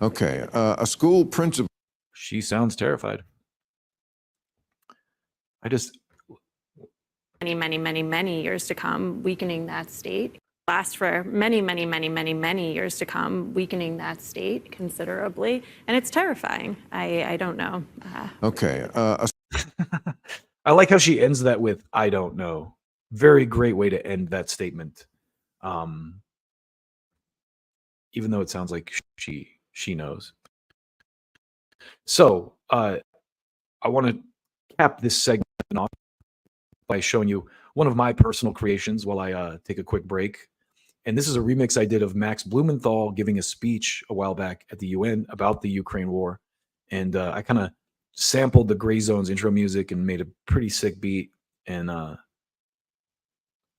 Okay. A school principal. She sounds terrified. Many, many, many, many years to come, weakening that state. Last for many, many, many, many, many years to come, weakening that state considerably. And it's terrifying. I don't know. Okay. I like how she ends that with, I don't know. Very great way to end that statement. Even though it sounds like she she knows. So I want to cap this segment off by showing you one of my personal creations while I take a quick break. And this is a remix I did of Max Blumenthal giving a speech a while back at the UN about the Ukraine war. And I kind of sampled the Gray Zones intro music and made a pretty sick beat and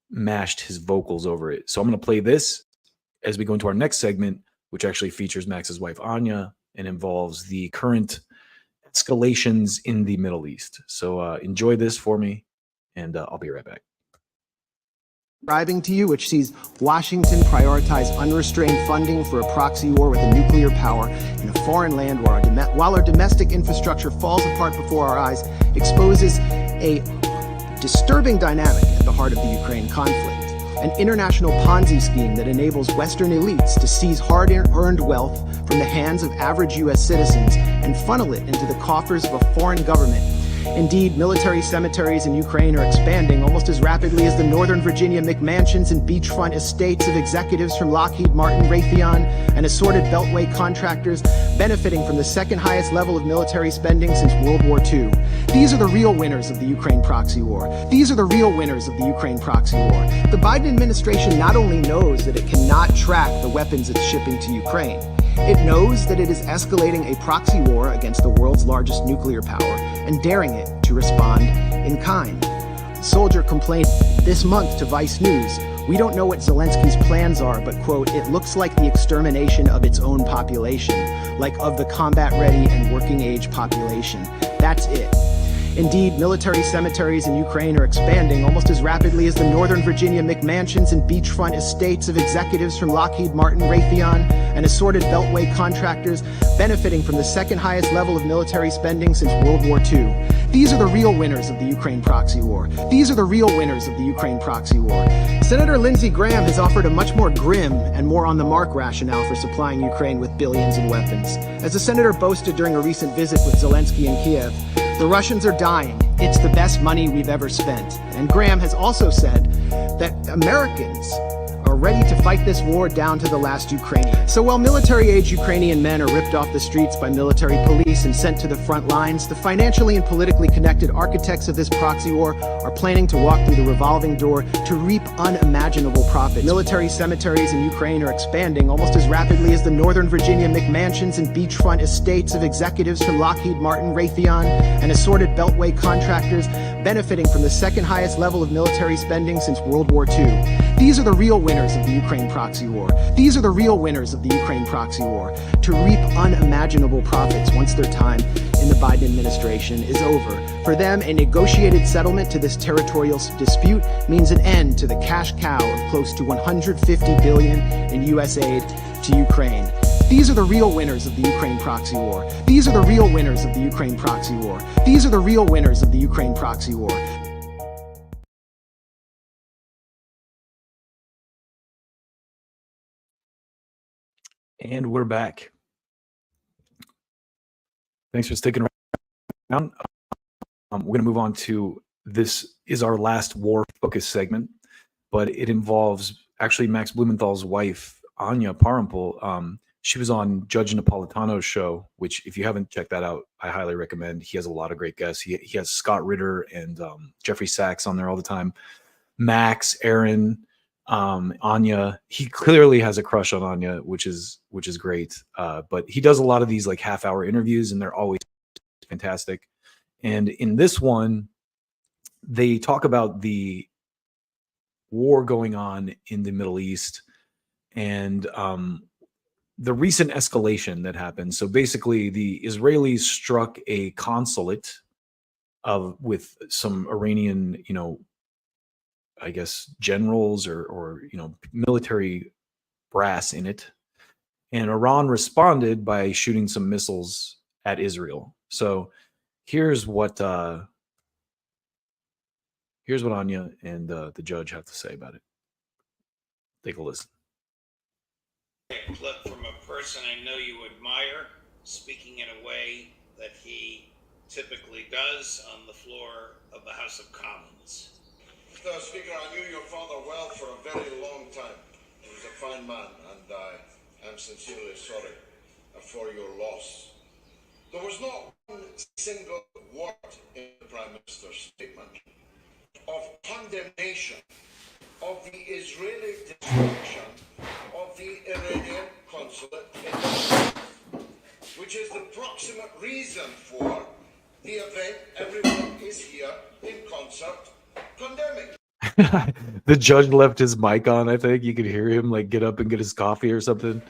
mashed his vocals over it. So I'm going to play this as we go into our next segment, which actually features Max's wife, Anya, and involves the current escalations in the Middle East. So enjoy this for me, and I'll be right back. Describing to you, which sees Washington prioritize unrestrained funding for a proxy war with a nuclear power in a foreign land while our domestic infrastructure falls apart before our eyes, exposes a disturbing dynamic at the heart of the Ukraine conflict. An international Ponzi scheme that enables Western elites to seize hard-earned wealth from the hands of average U.S. citizens and funnel it into the coffers of a foreign government. Indeed, military cemeteries in Ukraine are expanding almost as rapidly as the Northern Virginia McMansions and beachfront estates of executives from Lockheed Martin, Raytheon, and assorted Beltway contractors benefiting from the second highest level of military spending since World War II. These are the real winners of the Ukraine proxy war. These are the real winners of the Ukraine proxy war. The Biden administration not only knows that it cannot track the weapons it's shipping to Ukraine, it knows that it is escalating a proxy war against the world's largest nuclear power and daring it to respond in kind. A soldier complained this month to Vice News, "We don't know what Zelensky's plans are, but, quote, it looks like the extermination of its own population, like of the combat-ready and working-age population. That's it." Indeed, military cemeteries in Ukraine are expanding almost as rapidly as the Northern Virginia McMansions and beachfront estates of executives from Lockheed Martin, Raytheon, and assorted Beltway contractors benefiting from the second highest level of military spending since World War II. These are the real winners of the Ukraine proxy war. These are the real winners of the Ukraine proxy war. Senator Lindsey Graham has offered a much more grim and more on-the-mark rationale for supplying Ukraine with billions in weapons. As the senator boasted during a recent visit with Zelensky in Kiev, the Russians are dying. It's the best money we've ever spent. And Graham has also said that Americans are ready to fight this war down to the last Ukrainian. So while military-age Ukrainian men are ripped off the streets by military police and sent to the front lines, the financially and politically connected architects of this proxy war are planning to walk through the revolving door to reap unimaginable profits. Military cemeteries in Ukraine are expanding almost as rapidly as the Northern Virginia McMansions and beachfront estates of executives from Lockheed Martin, Raytheon, and assorted Beltway contractors benefiting from the second highest level of military spending since World War II. These are the real winners of the Ukraine proxy war. These are the real winners of the Ukraine proxy war, to reap unimaginable profits once their time in the Biden administration is over. For them, a negotiated settlement to this territorial dispute means an end to the cash cow of close to $150 billion in U.S. aid to Ukraine. These are the real winners of the Ukraine proxy war. These are the real winners of the Ukraine proxy war. These are the real winners of the Ukraine proxy war. And we're back. Thanks for sticking around. We're going to move on to this is our last war focus segment, but it involves actually Max Blumenthal's wife, Anya Parampil. She was on Judge Napolitano's show, which if you haven't checked that out, I highly recommend. He has a lot of great guests. He has Scott Ritter and Jeffrey Sachs on there all the time. Max, Aaron, Anya. He clearly has a crush on Anya, which is great. But he does a lot of these like half-hour interviews, and they're always fantastic. And in this one, they talk about the war going on in the Middle East and the recent escalation that happened. So basically, the Israelis struck a consulate with some Iranian, I guess generals or military brass in it, and Iran responded by shooting some missiles at Israel. So here's what Anya and the judge have to say about it. Take a listen. A clip from a person I know you admire, speaking in a way that he typically does on the floor of the House of Commons. Mr. Speaker, I knew your father well for a very long time. He was a fine man, and I am sincerely sorry for your loss. There was not one single word in the Prime Minister's statement of condemnation of the Israeli destruction of the Iranian consulate in Damascus, which is the proximate reason for the event everyone is here in concert condemning. The judge left his mic on. I think you could hear him like get up and get his coffee or something.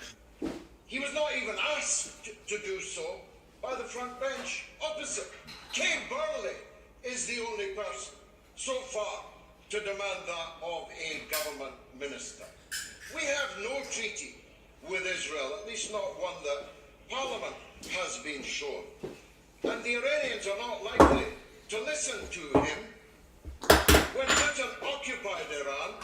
He was not even asked to do so by the front bench opposite. Kay Burley is the only person so far to demand that of a government minister. We have no treaty with Israel, at least not one that Parliament has been shown. And the Iranians are not likely to listen to him. When Britain occupied Iran,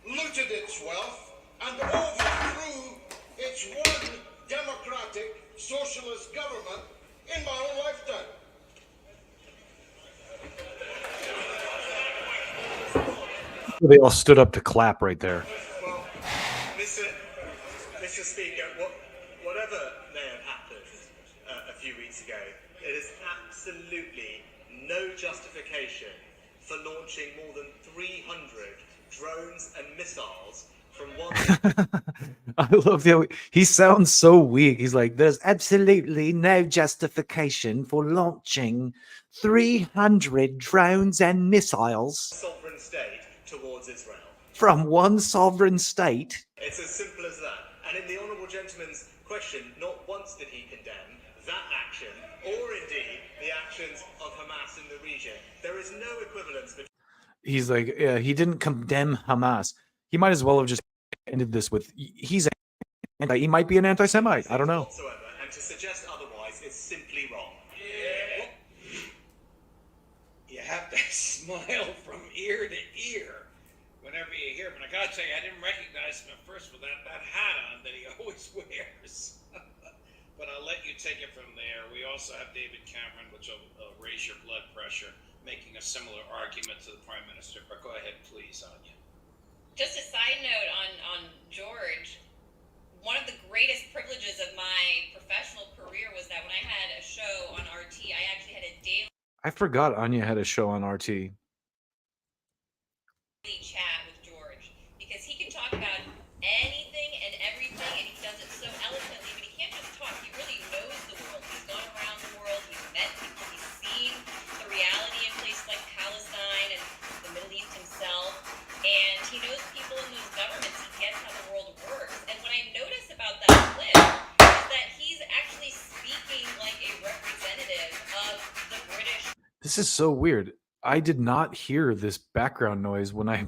looted its wealth, and overthrew its one democratic socialist government in my own lifetime. They all stood up to clap right there. Well, Mr. Speaker, whatever may have happened a few weeks ago, it is absolutely no justification for launching more than 300 drones and missiles from one... I love the he sounds so weak. He's like, there's absolutely no justification for launching 300 drones and missiles sovereign state towards Israel. from one sovereign state. It's as simple as that. And in the honourable gentleman's question, not once did he condemn that action, or indeed the actions of Hamas in the region. There is no equivalence between... He's like, yeah, he didn't condemn Hamas. He might as well have just ended this with, he might be an anti-Semite. I don't know. Whatsoever, and to suggest otherwise is simply wrong. You have to smile from ear to ear whenever you hear him. And I gotta tell you, I didn't recognize him at first with that hat on that he always wears. But I'll let you take it from there. We also have David Cameron, which will raise your blood pressure, making a similar argument to the Prime Minister. But go ahead, please, Anya. Just a side note on George, one of the greatest privileges of my professional career was that when I had a show on RT, I actually had a daily I forgot Anya had a show on RT. chat with George, because he can talk about anything and everything, and he does it so eloquently, but he can't just talk. He really knows the world. He's gone around the world, he's met people, he's seen the reality in places like Palestine and the Middle East himself, and he knows people in those governments. He gets how the world works. And what I notice about that clip is that he's actually speaking like a representative of the British. This is so weird. I did not hear this background noise when I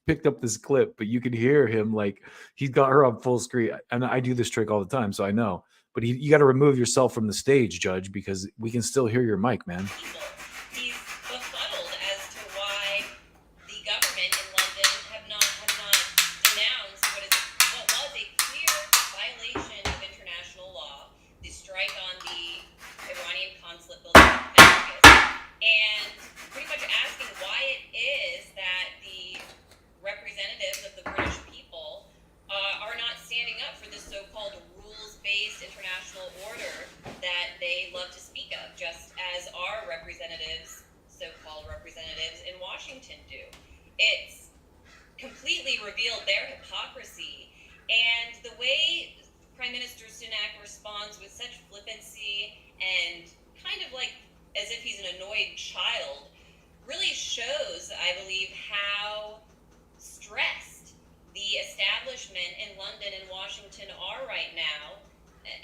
picked up this clip, but you could hear him like he's got her on full screen. And I do this trick all the time, so I know. But you got to remove yourself from the stage, Judge, because we can still hear your mic, man. He's befuddled as to why the government in London have not denounced what was a clear violation of international law, the strike on the Iranian consulate building in Damascus, and pretty much asking why it is that the representatives of the British people are not standing up for this so-called rules-based international order that they love to speak of, just as our representatives, so-called representatives in Washington do. It's completely revealed their hypocrisy, and the way Prime Minister Sunak responds with such flippancy and kind of like as if he's an annoyed child really shows, I believe, how stressed the establishment in London and Washington are right now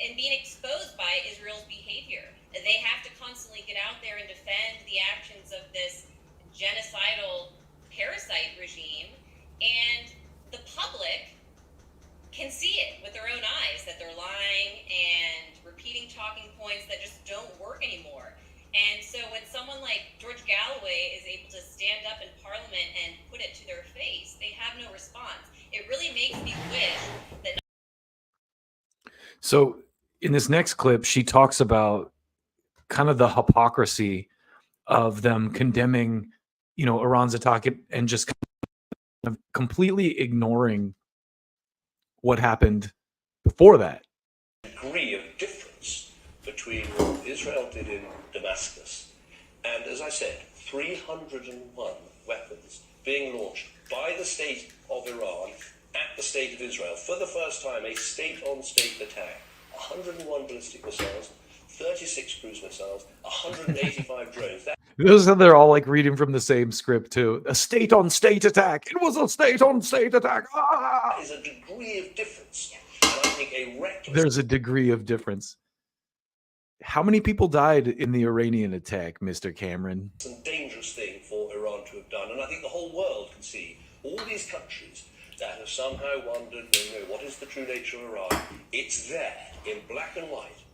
and being exposed by Israel's behavior. They have to constantly get out there and defend the actions of this genocidal parasite regime, and the public can see it with their own eyes, that they're lying and repeating talking points that just don't work anymore. And so when someone like George Galloway is able to stand up in Parliament and put it to their face, they have no response. It really makes me wish that... So in this next clip, she talks about kind of the hypocrisy of them condemning, Iran's attack and just kind of completely ignoring what happened before that. Degree of between what Israel did in Damascus and, as I said, 301 weapons being launched by the state of Iran at the state of Israel. For the first time, a state-on-state attack. 101 ballistic missiles, 36 cruise missiles, 185 drones. Those are they're all like reading from the same script too. A state-on-state attack. It was a state-on-state attack. Ah! That is a degree of difference. And I think a reckless... There's a degree of difference. How many people died in the Iranian attack, Mr. Cameron? and dangerous thing for Iran to have done. And I think the whole world can see all these countries that have somehow wondered, what is the true nature of Iran? It's there in black and white.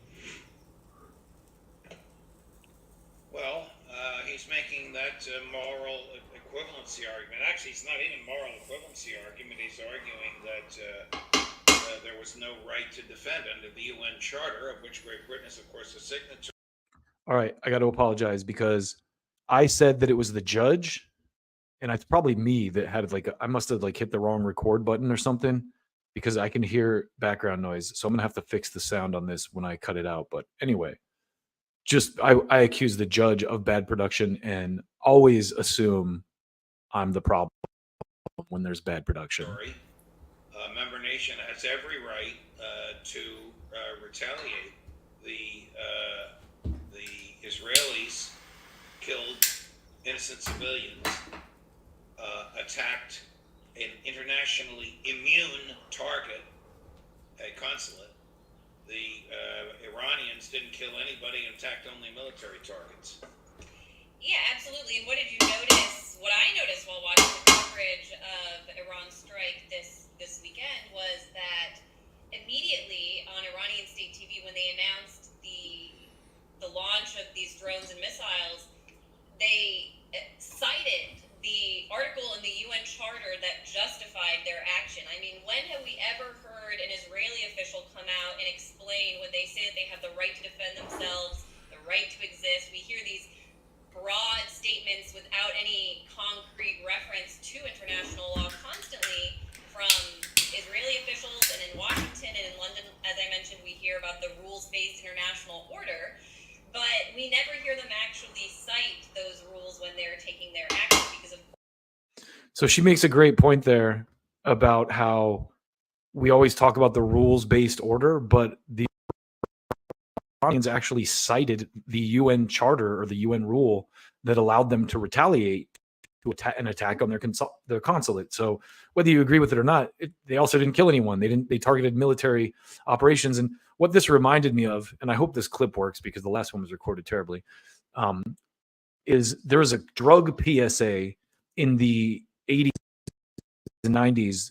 Well, he's making that moral equivalency argument. Actually, it's not even moral equivalency argument. He's arguing that there was no right to defend under the UN Charter, of which Great Britain is, of course, a signatory. All right, I got to apologize because I said that it was the judge, and it's probably me that had I must have hit the wrong record button or something because I can hear background noise. So I'm gonna have to fix the sound on this when I cut it out. But anyway, I accuse the judge of bad production and always assume I'm the problem when there's bad production. A member nation has every right to retaliate. The Israelis killed innocent civilians, attacked an internationally immune target, a consulate. The Iranians didn't kill anybody and attacked only military targets. Yeah, absolutely. And what did you notice? What I noticed while watching the coverage of Iran's strike this weekend was that immediately on Iranian state TV, when they announced the launch of these drones and missiles, they cited the article in the UN Charter that justified their action. I mean, when have we ever heard an Israeli official come out and explain when they say that they have the right to defend themselves, the right to exist? We hear these broad statements without any concrete reference to international law constantly from Israeli officials, and in Washington and in London, as I mentioned, we hear about the rules-based international order, but we never hear them actually cite those rules when they're taking their action because of... So she makes a great point there about how we always talk about the rules-based order, but the Iranians actually cited the UN Charter or the UN rule that allowed them to retaliate to an attack on their consulate. So whether you agree with it or not, they also didn't kill anyone. They targeted military operations. And what this reminded me of, and I hope this clip works because the last one was recorded terribly, is there was a drug PSA in the 80s and 90s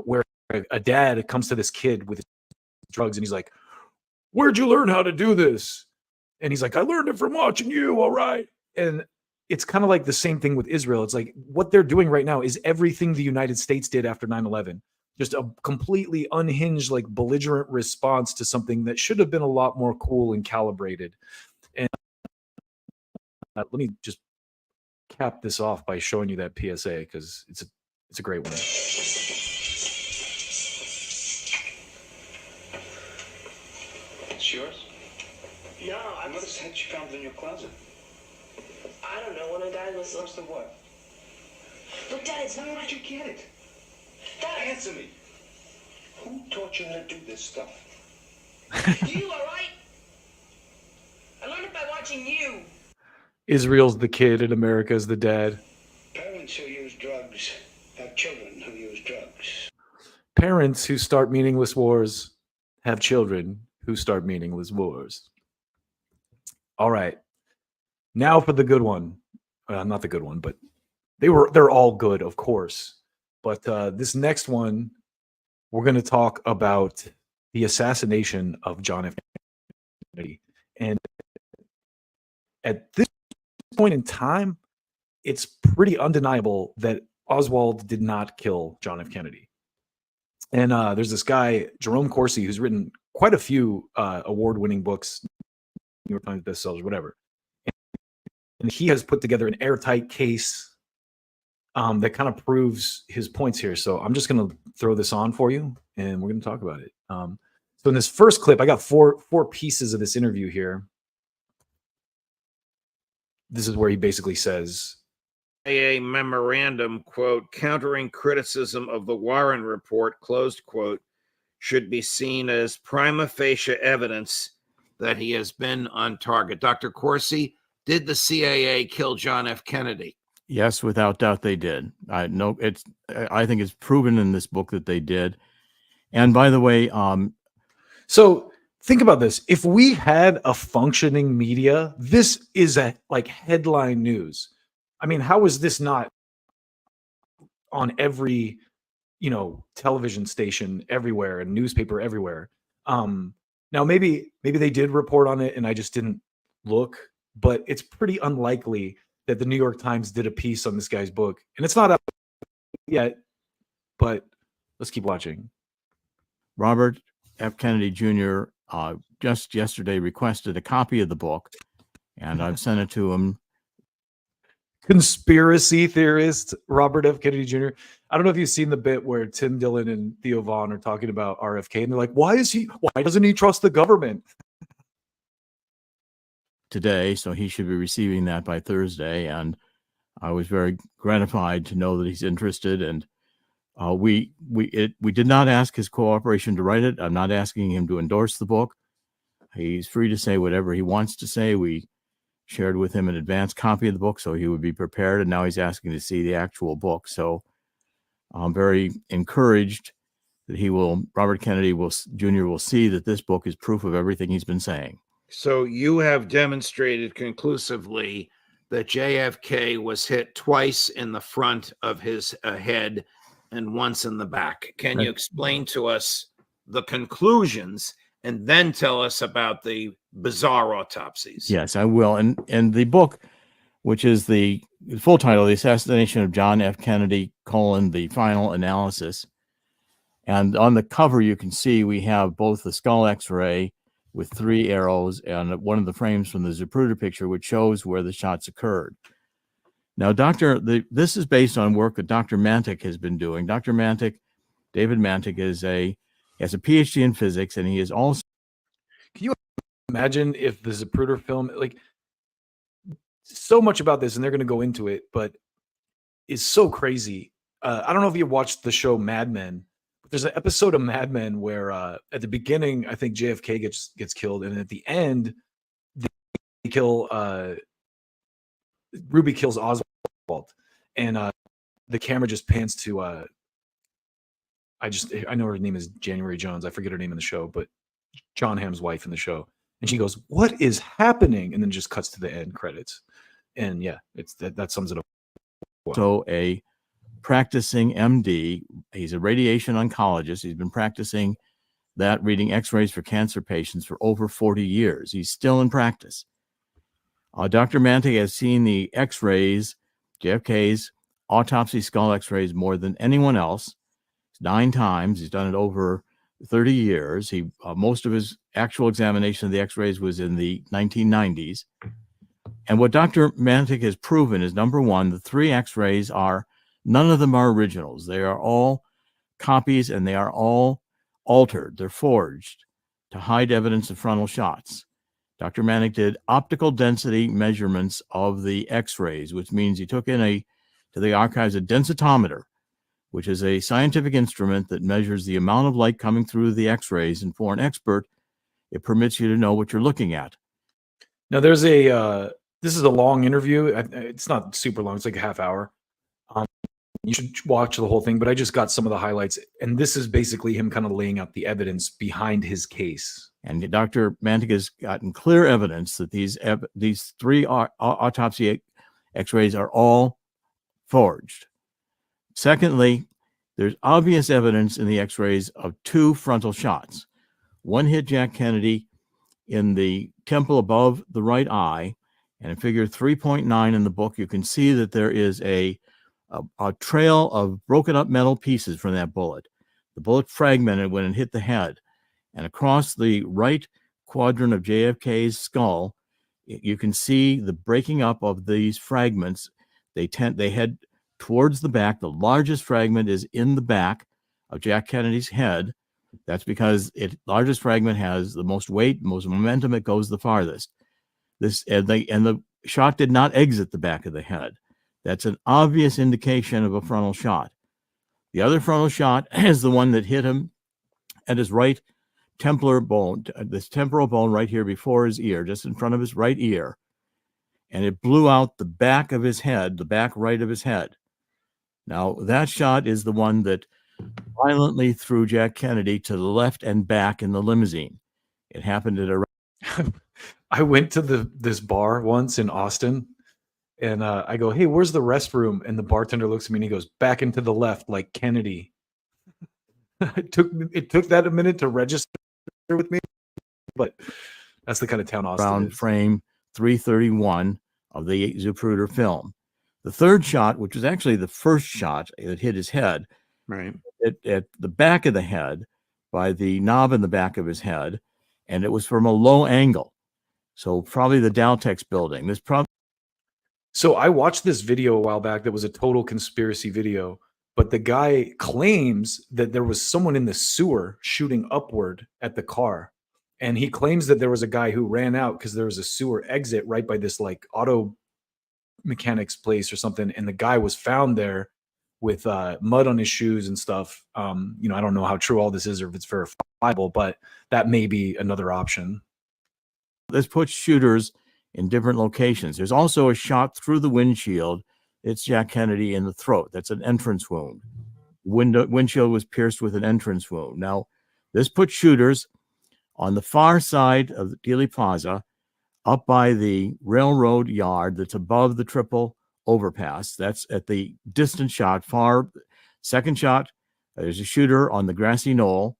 where a dad comes to this kid with drugs and he's like, "Where'd you learn how to do this?" And he's like, "I learned it from watching you." All right. And it's kind of like the same thing with Israel. It's like what they're doing right now is everything the United States did after 9/11. Just a completely unhinged, belligerent response to something that should have been a lot more cool and calibrated. And let me just cap this off by showing you that PSA because it's a great one. It's yours? No, I must have said you found it in your closet. I don't know. When I died, was lost of what? Look, Dad, it's not. Where did you get it? Dad, answer me. Who taught you how to do this stuff? You, all right? I learned it by watching you. Israel's the kid and America's the dad. Parents who use drugs have children who use drugs. Parents who start meaningless wars have children who start meaningless wars. All right. Now for the good one. Not the good one, but they're all good, of course. But this next one, we're going to talk about the assassination of John F. Kennedy. And at this point in time, it's pretty undeniable that Oswald did not kill John F. Kennedy. And there's this guy, Jerome Corsi, who's written quite a few award-winning books, New York Times bestsellers, whatever. And he has put together an airtight case that kind of proves his points here. So I'm just going to throw this on for you, and we're going to talk about it. So in this first clip, I got four pieces of this interview here. This is where he basically says, a memorandum, quote, countering criticism of the Warren report, closed quote, should be seen as prima facie evidence that he has been on target. Dr. Corsi, did the CIA kill John F. Kennedy? Yes, without doubt they did. I think it's proven in this book that they did. And by the way, so think about this. If we had a functioning media, this is like headline news. I mean, how is this not on every, television station everywhere and newspaper everywhere? Now maybe they did report on it and I just didn't look, but it's pretty unlikely that the New York Times did a piece on this guy's book. And it's not up yet, but let's keep watching. Robert F. Kennedy Jr. Just yesterday requested a copy of the book, and I've sent it to him. Conspiracy theorist Robert F. Kennedy Jr. I don't know if you've seen the bit where Tim Dillon and Theo Vaughn are talking about RFK, and they're like, why doesn't he trust the government? Today, so he should be receiving that by Thursday, and I was very gratified to know that he's interested. And we did not ask his cooperation to write it. I'm not asking him to endorse the book. He's free to say whatever he wants to say. We shared with him an advance copy of the book so he would be prepared, and now he's asking to see the actual book. So I'm very encouraged that Robert Kennedy Jr. will see that this book is proof of everything he's been saying. So you have demonstrated conclusively that JFK was hit twice in the front of his head and once in the back. Can you explain to us the conclusions and then tell us about the bizarre autopsies? Yes, I will. And the book, which is the full title, The Assassination of John F. Kennedy, the Final Analysis. And on the cover, you can see we have both the skull X-ray with 3 arrows and one of the frames from the Zapruder picture, which shows where the shots occurred. Now, this is based on work that Dr. Mantik has been doing. David Mantik has a PhD in physics, and he is also. Can you imagine if the Zapruder film, like, so much about this, and they're going to go into it, but is so crazy. I don't know if you watched the show Mad Men. There's an episode of Mad Men where at the beginning, I think JFK gets killed, and at the end, they kill Ruby kills Oswald, and the camera just pans to I know her name is January Jones. I forget her name in the show, but John Hamm's wife in the show, and she goes, "What is happening?" And then just cuts to the end credits, and yeah, it's that sums it up. So a practicing MD. He's a radiation oncologist. He's been practicing that, reading X-rays for cancer patients for over 40 years. He's still in practice. Dr. Mantik has seen the X-rays, JFK's autopsy skull X-rays, more than anyone else. 9 times. He's done it over 30 years. Most of his actual examination of the X-rays was in the 1990s. And what Dr. Mantik has proven is, number one, the 3 X-rays none of them are originals. They are all copies, and they are all altered. They're forged to hide evidence of frontal shots. Dr. Mantik did optical density measurements of the X-rays, which means he took to the archives a densitometer, which is a scientific instrument that measures the amount of light coming through the X-rays. And for an expert, it permits you to know what you're looking at. Now, this is a long interview. It's not super long. It's like a half hour. You should watch the whole thing, but I just got some of the highlights. And this is basically him kind of laying out the evidence behind his case. And Dr. Mantik has gotten clear evidence that these 3 autopsy X-rays are all forged. Secondly, there's obvious evidence in the X-rays of 2 frontal shots. One hit Jack Kennedy in the temple above the right eye, and in figure 3.9 in the book, you can see that there is a trail of broken up metal pieces from that bullet. The bullet fragmented when it hit the head, and across the right quadrant of JFK's skull, you can see the breaking up of these fragments. They head towards the back. The largest fragment is in the back of Jack Kennedy's head. That's because it largest fragment has the most weight, most momentum. It goes the farthest. And the shot did not exit the back of the head. That's an obvious indication of a frontal shot. The other frontal shot is the one that hit him at his right templar bone, this temporal bone right here before his ear, just in front of his right ear. And it blew out the back of his head, the back right of his head. Now, that shot is the one that violently threw Jack Kennedy to the left and back in the limousine. It happened at a... I went to this bar once in Austin, and I go, "Hey, where's the restroom?" And the bartender looks at me and he goes, "Back into the left, like Kennedy." It took that a minute to register with me, but that's the kind of town Austin Round is. frame 331 of the Zapruder film. The third shot, which was actually the first shot that hit his head, right at the back of the head by the knob in the back of his head, and it was from a low angle. So probably the Daltex building. So I watched this video a while back that was a total conspiracy video, but the guy claims that there was someone in the sewer shooting upward at the car. And he claims that there was a guy who ran out because there was a sewer exit right by this like auto mechanics place or something. And the guy was found there with mud on his shoes and stuff. I don't know how true all this is or if it's verifiable, but that may be another option. This puts shooters in different locations. There's also a shot through the windshield. It's Jack Kennedy in the throat. That's an entrance wound. Windshield was pierced with an entrance wound. Now, this puts shooters on the far side of the Dealey Plaza, up by the railroad yard that's above the triple overpass. That's at the distant shot, far. Second shot, there's a shooter on the grassy knoll.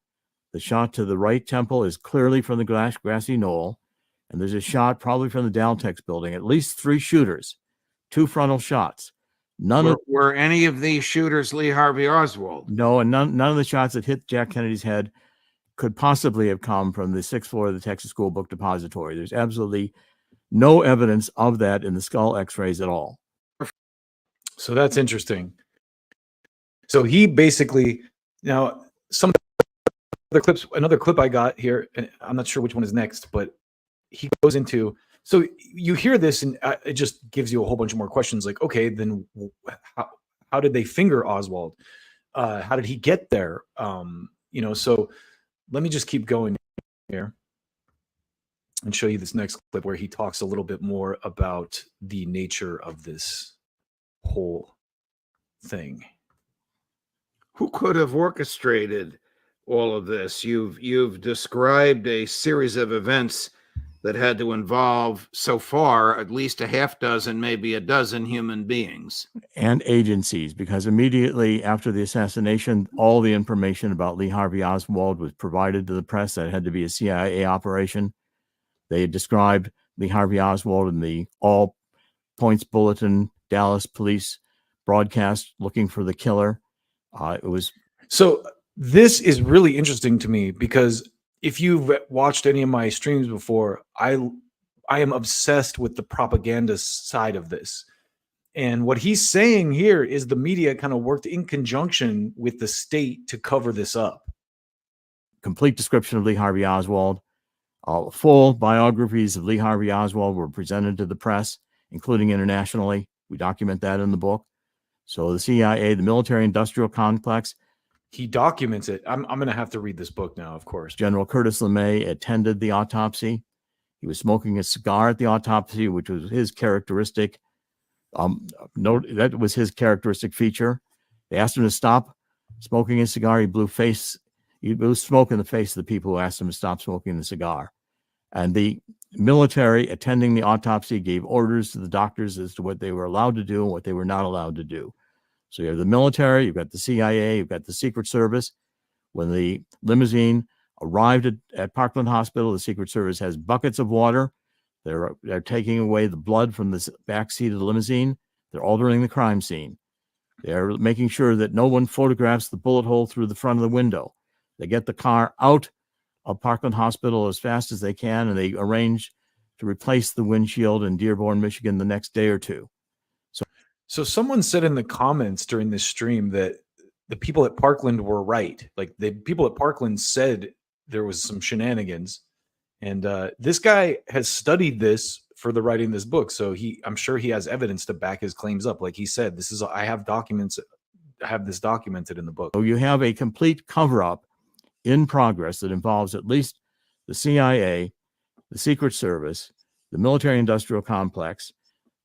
The shot to the right temple is clearly from the grassy knoll. And there's a shot probably from the Daltex building. At least 3 shooters, 2 frontal shots. Were any of these shooters Lee Harvey Oswald? No, and none of the shots that hit Jack Kennedy's head could possibly have come from the 6th floor of the Texas School Book Depository. There's absolutely no evidence of that in the skull x-rays at all. So that's interesting. So he basically, now some other clips, another clip I got here, and I'm not sure which one is next, but he goes into, so you hear this and it just gives you a whole bunch of more questions like, okay, then how did they finger Oswald? How did he get there? So let me just keep going here and show you this next clip where he talks a little bit more about the nature of this whole thing. Who could have orchestrated all of this? You've described a series of events that had to involve, so far, at least a half dozen, maybe a dozen human beings. And agencies, because immediately after the assassination, all the information about Lee Harvey Oswald was provided to the press. That had to be a CIA operation. They had described Lee Harvey Oswald in the All Points Bulletin, Dallas police broadcast looking for the killer. It was... So this is really interesting to me because if you've watched any of my streams before, I am obsessed with the propaganda side of this. And what he's saying here is the media kind of worked in conjunction with the state to cover this up. Complete description of Lee Harvey Oswald. Full biographies of Lee Harvey Oswald were presented to the press, including internationally. We document that in the book. So the CIA, the military-industrial complex, he documents it. I'm going to have to read this book now, of course. General Curtis LeMay attended the autopsy. He was smoking a cigar at the autopsy, which was his characteristic. That was his characteristic feature. They asked him to stop smoking a cigar. He blew smoke in the face of the people who asked him to stop smoking the cigar. And the military attending the autopsy gave orders to the doctors as to what they were allowed to do and what they were not allowed to do. So you have the military, you've got the CIA, you've got the Secret Service. When the limousine arrived at Parkland Hospital, the Secret Service has buckets of water. They're taking away the blood from the back seat of the limousine. They're altering the crime scene. They're making sure that no one photographs the bullet hole through the front of the window. They get the car out of Parkland Hospital as fast as they can, and they arrange to replace the windshield in Dearborn, Michigan the next day or two. So someone said in the comments during this stream that the people at Parkland were right. Like the people at Parkland said there was some shenanigans, and this guy has studied this for the writing of this book. So I'm sure he has evidence to back his claims up. Like he said, I have documents. I have this documented in the book. So you have a complete cover-up in progress that involves at least the CIA, the Secret Service, the military-industrial complex,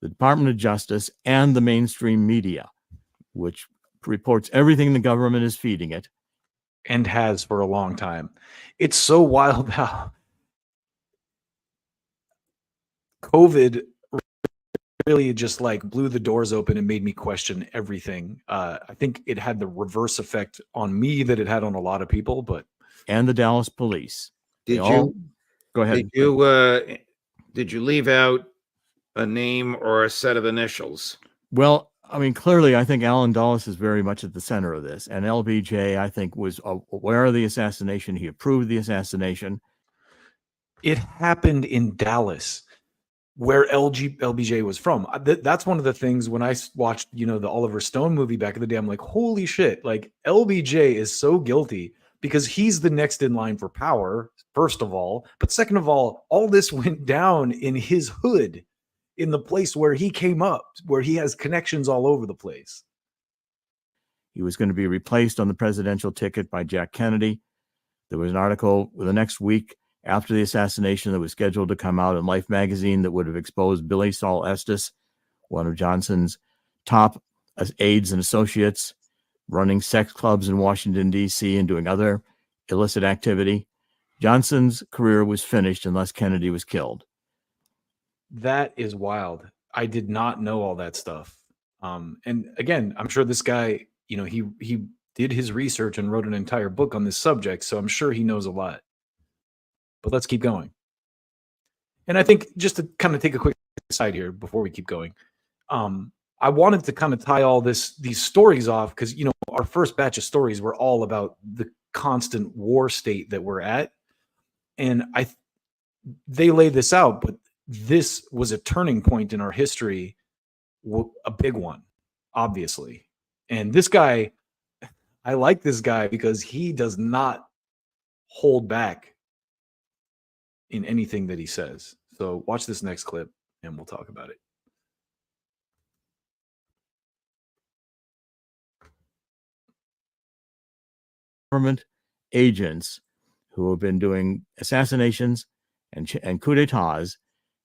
the Department of Justice, and the mainstream media, which reports everything the government is feeding it. And has for a long time. It's so wild how COVID really just like blew the doors open and made me question everything. I think it had the reverse effect on me that it had on a lot of people, but and the Dallas police. Did you go ahead? Did you leave out a name or a set of initials? Well, I mean, clearly, I think Alan Dulles is very much at the center of this, and LBJ, I think, was aware of the assassination. He approved the assassination. It happened in Dallas, where LBJ was from. That's one of the things when I watched, the Oliver Stone movie back in the day, I'm like, holy shit, like LBJ is so guilty because he's the next in line for power, first of all. But second of all this went down in his hood, in the place where he came up, where he has connections all over the place. He was going to be replaced on the presidential ticket by Jack Kennedy. There was an article the next week after the assassination that was scheduled to come out in Life magazine that would have exposed Billy Saul Estes, one of Johnson's top aides and associates, running sex clubs in Washington, D.C. and doing other illicit activity. Johnson's career was finished unless Kennedy was killed. That is wild. I did not know all that stuff. And again, I'm sure this guy, he did his research and wrote an entire book on this subject, so I'm sure he knows a lot. But let's keep going. And I think just to kind of take a quick aside here before we keep going, I wanted to kind of tie all these stories off because, our first batch of stories were all about the constant war state that we're at. And they lay this out, but this was a turning point in our history, a big one, obviously. And this guy, I like this guy because he does not hold back in anything that he says. So watch this next clip and we'll talk about it. Government agents who have been doing assassinations and coup d'etats,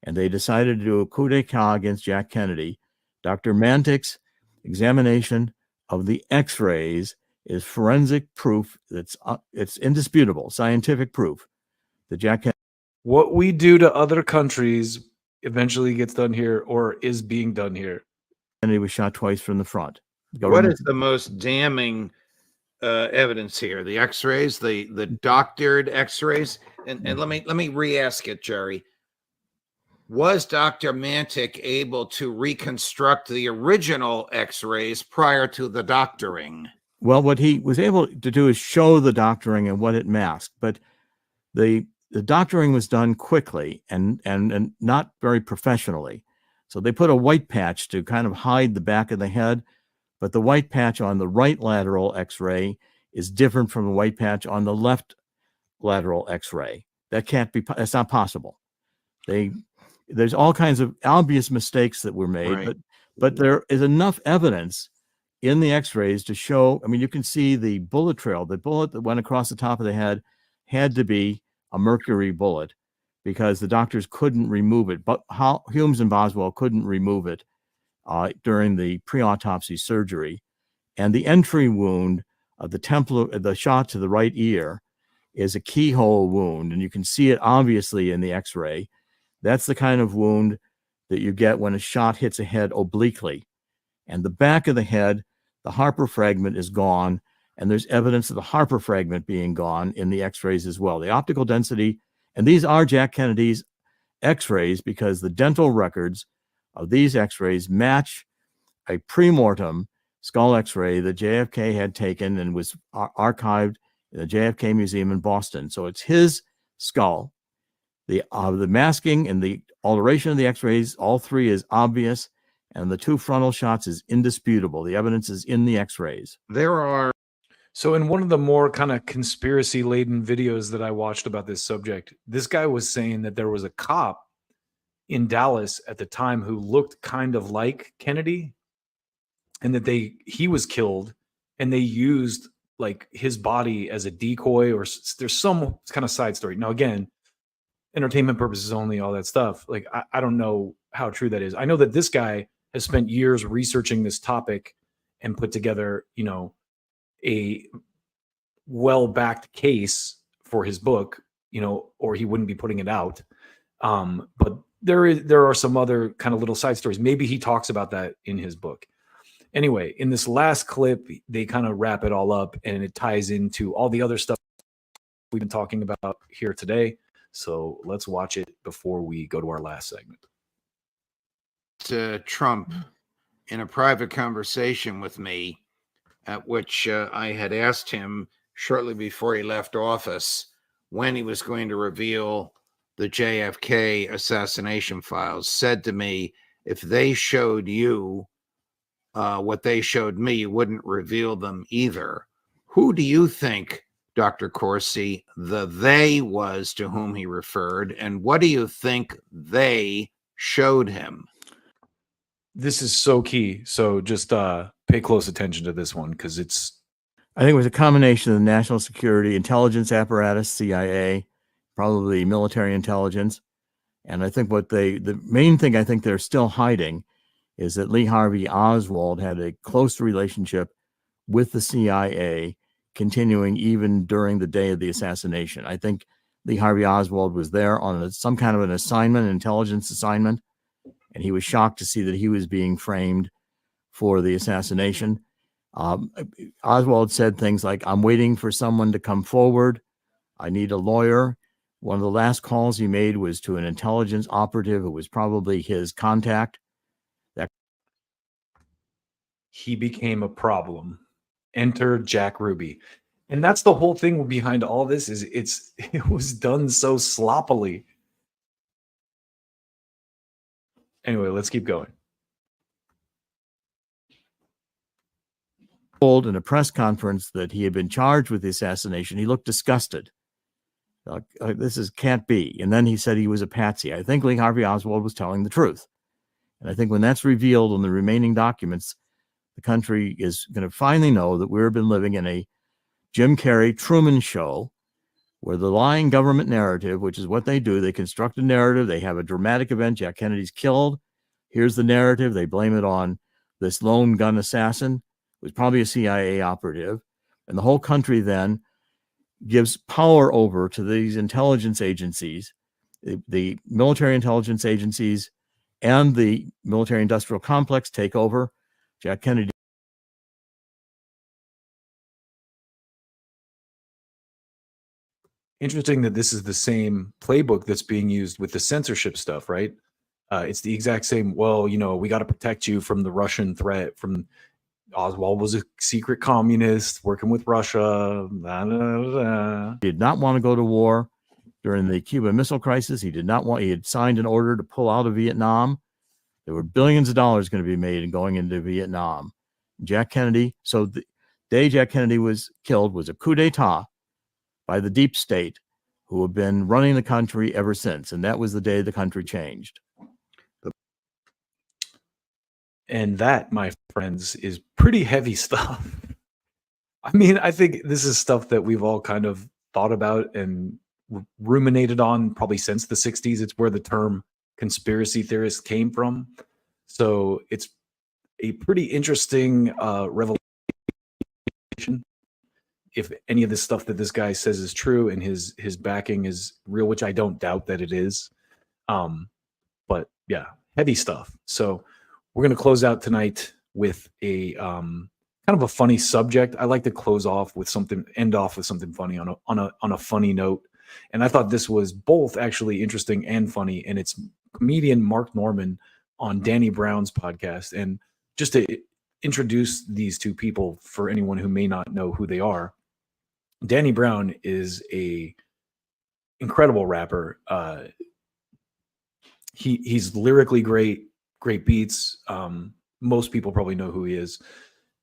and they decided to do a coup d'etat against Jack Kennedy. Dr. Mantik's examination of the X-rays is forensic proof that's it's indisputable, scientific proof that Jack Kennedy. What we do to other countries eventually gets done here or is being done here. Kennedy was shot twice from the front. What is the most damning evidence here? The X-rays, the doctored X-rays, and let me re-ask it, Jerry. Was Dr. Mantik able to reconstruct the original X-rays prior to the doctoring? Well, what he was able to do is show the doctoring and what it masked, but the doctoring was done quickly and not very professionally. So they put a white patch to kind of hide the back of the head, but the white patch on the right lateral X-ray is different from the white patch on the left lateral X-ray. That can't be. That's not possible. There's all kinds of obvious mistakes that were made, Right. but there is enough evidence in the X-rays to show. I mean, you can see the bullet trail. The bullet that went across the top of the head had to be a mercury bullet because the doctors couldn't remove it. But Humes and Boswell couldn't remove it during the pre-autopsy surgery. And the entry wound of the shot to the right ear is a keyhole wound, and you can see it obviously in the X-ray. That's the kind of wound that you get when a shot hits a head obliquely. And the back of the head, the Harper fragment is gone, and there's evidence of the Harper fragment being gone in the X-rays as well. The optical density, and these are Jack Kennedy's X-rays because the dental records of these X-rays match a pre-mortem skull X-ray that JFK had taken and was archived in the JFK Museum in Boston. So it's his skull. The masking and the alteration of the X-rays, all three is obvious, and the two frontal shots is indisputable. The evidence is in the X-rays. There are So in one of the more kind of conspiracy laden videos that I watched about this subject, this guy was saying that there was a cop in Dallas at the time who looked kind of like Kennedy, and that he was killed, and they used like his body as a decoy, or there's some kind of side story. Now again, entertainment purposes only, all that stuff. Like I don't know how true that is. I know that this guy has spent years researching this topic and put together, a well-backed case for his book, or he wouldn't be putting it out. But there are some other kind of little side stories. Maybe he talks about that in his book. Anyway, in this last clip, they kind of wrap it all up, and it ties into all the other stuff we've been talking about here today. So let's watch it before we go to our last segment. Trump in a private conversation with me, at which I had asked him shortly before he left office when he was going to reveal the JFK assassination files, said to me, if they showed you what they showed me, you wouldn't reveal them either. Who do you think, Dr. Corsi, the they was to whom he referred, and what do you think they showed him? This is so key. So just pay close attention to this one, because I think it was a combination of the national security intelligence apparatus, CIA, probably military intelligence. And I think the main thing I think they're still hiding is that Lee Harvey Oswald had a close relationship with the CIA, continuing even during the day of the assassination. I think Lee Harvey Oswald was there on some kind of an assignment, an intelligence assignment, and he was shocked to see that he was being framed for the assassination. Oswald said things like, I'm waiting for someone to come forward. I need a lawyer. One of the last calls he made was to an intelligence operative who was probably his contact. He became a problem. Enter Jack Ruby. And that's the whole thing behind all this, is it was done so sloppily. Anyway, let's keep going. Told in a press conference that he had been charged with the assassination. He looked disgusted. This can't be. And then he said he was a patsy. I think Lee Harvey Oswald was telling the truth. And I think when that's revealed in the remaining documents, the country is going to finally know that we've been living in a Jim Carrey Truman Show, where the lying government narrative, which is what they do, they construct a narrative, they have a dramatic event, Jack Kennedy's killed, here's the narrative, they blame it on this lone gun assassin, who was probably a CIA operative, and the whole country then gives power over to these intelligence agencies, the military intelligence agencies and the military industrial complex take over. Jack Kennedy. Interesting that this is the same playbook that's being used with the censorship stuff, right? It's the exact same. Well, we got to protect you from the Russian threat. From Oswald was a secret communist working with Russia. Blah, blah, blah. He did not want to go to war during the Cuban Missile Crisis. He had signed an order to pull out of Vietnam. There were billions of dollars going to be made in going into Vietnam. Jack Kennedy, so the day Jack Kennedy was killed was a coup d'etat by the deep state, who have been running the country ever since. And that was the day the country changed. And that, my friends, is pretty heavy stuff. I mean, I think this is stuff that we've all kind of thought about and ruminated on probably since the 60s. It's where the term conspiracy theorist came from. So it's a pretty interesting revelation. If any of this stuff that this guy says is true and his backing is real, which I don't doubt that it is. But yeah, heavy stuff. So we're going to close out tonight with a kind of a funny subject. I like to end off with something funny on a funny note. And I thought this was both actually interesting and funny. And it's comedian Mark Norman on Danny Brown's podcast. And just to introduce these two people for anyone who may not know who they are, Danny Brown is a incredible rapper. He's lyrically great beats. Most people probably know who he is.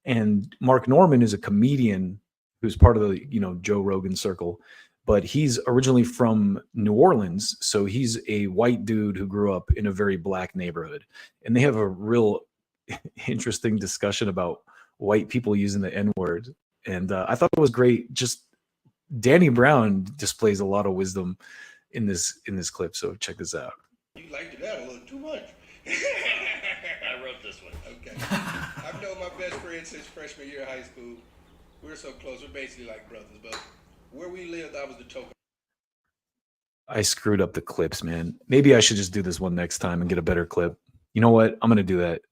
And Mark Norman is a comedian who's part of the, Joe Rogan circle, but he's originally from New Orleans. So he's a white dude who grew up in a very black neighborhood. And they have a real interesting discussion about white people using the N-word. And I thought it was great. Just Danny Brown displays a lot of wisdom in this clip. So check this out. You liked that a little too much. I wrote this one. Okay. I've known my best friend since freshman year of high school. We're so close. We're basically like brothers. But where we lived, I was the token. I screwed up the clips, man. Maybe I should just do this one next time and get a better clip. You know what? I'm going to do that.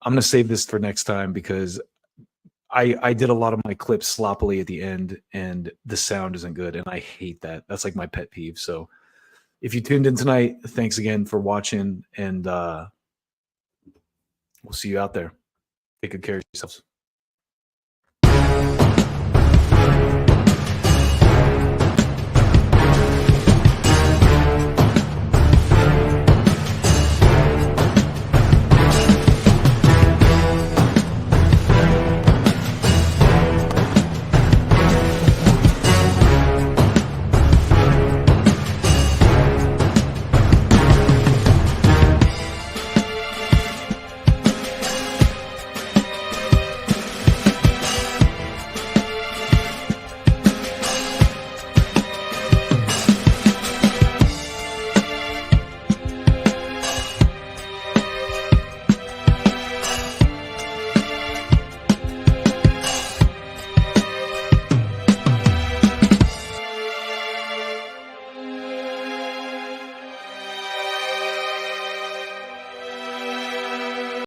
I'm going to save this for next time because I did a lot of my clips sloppily at the end and the sound isn't good. And I hate that. That's like my pet peeve. So if you tuned in tonight, thanks again for watching. And we'll see you out there. Take good care of yourselves.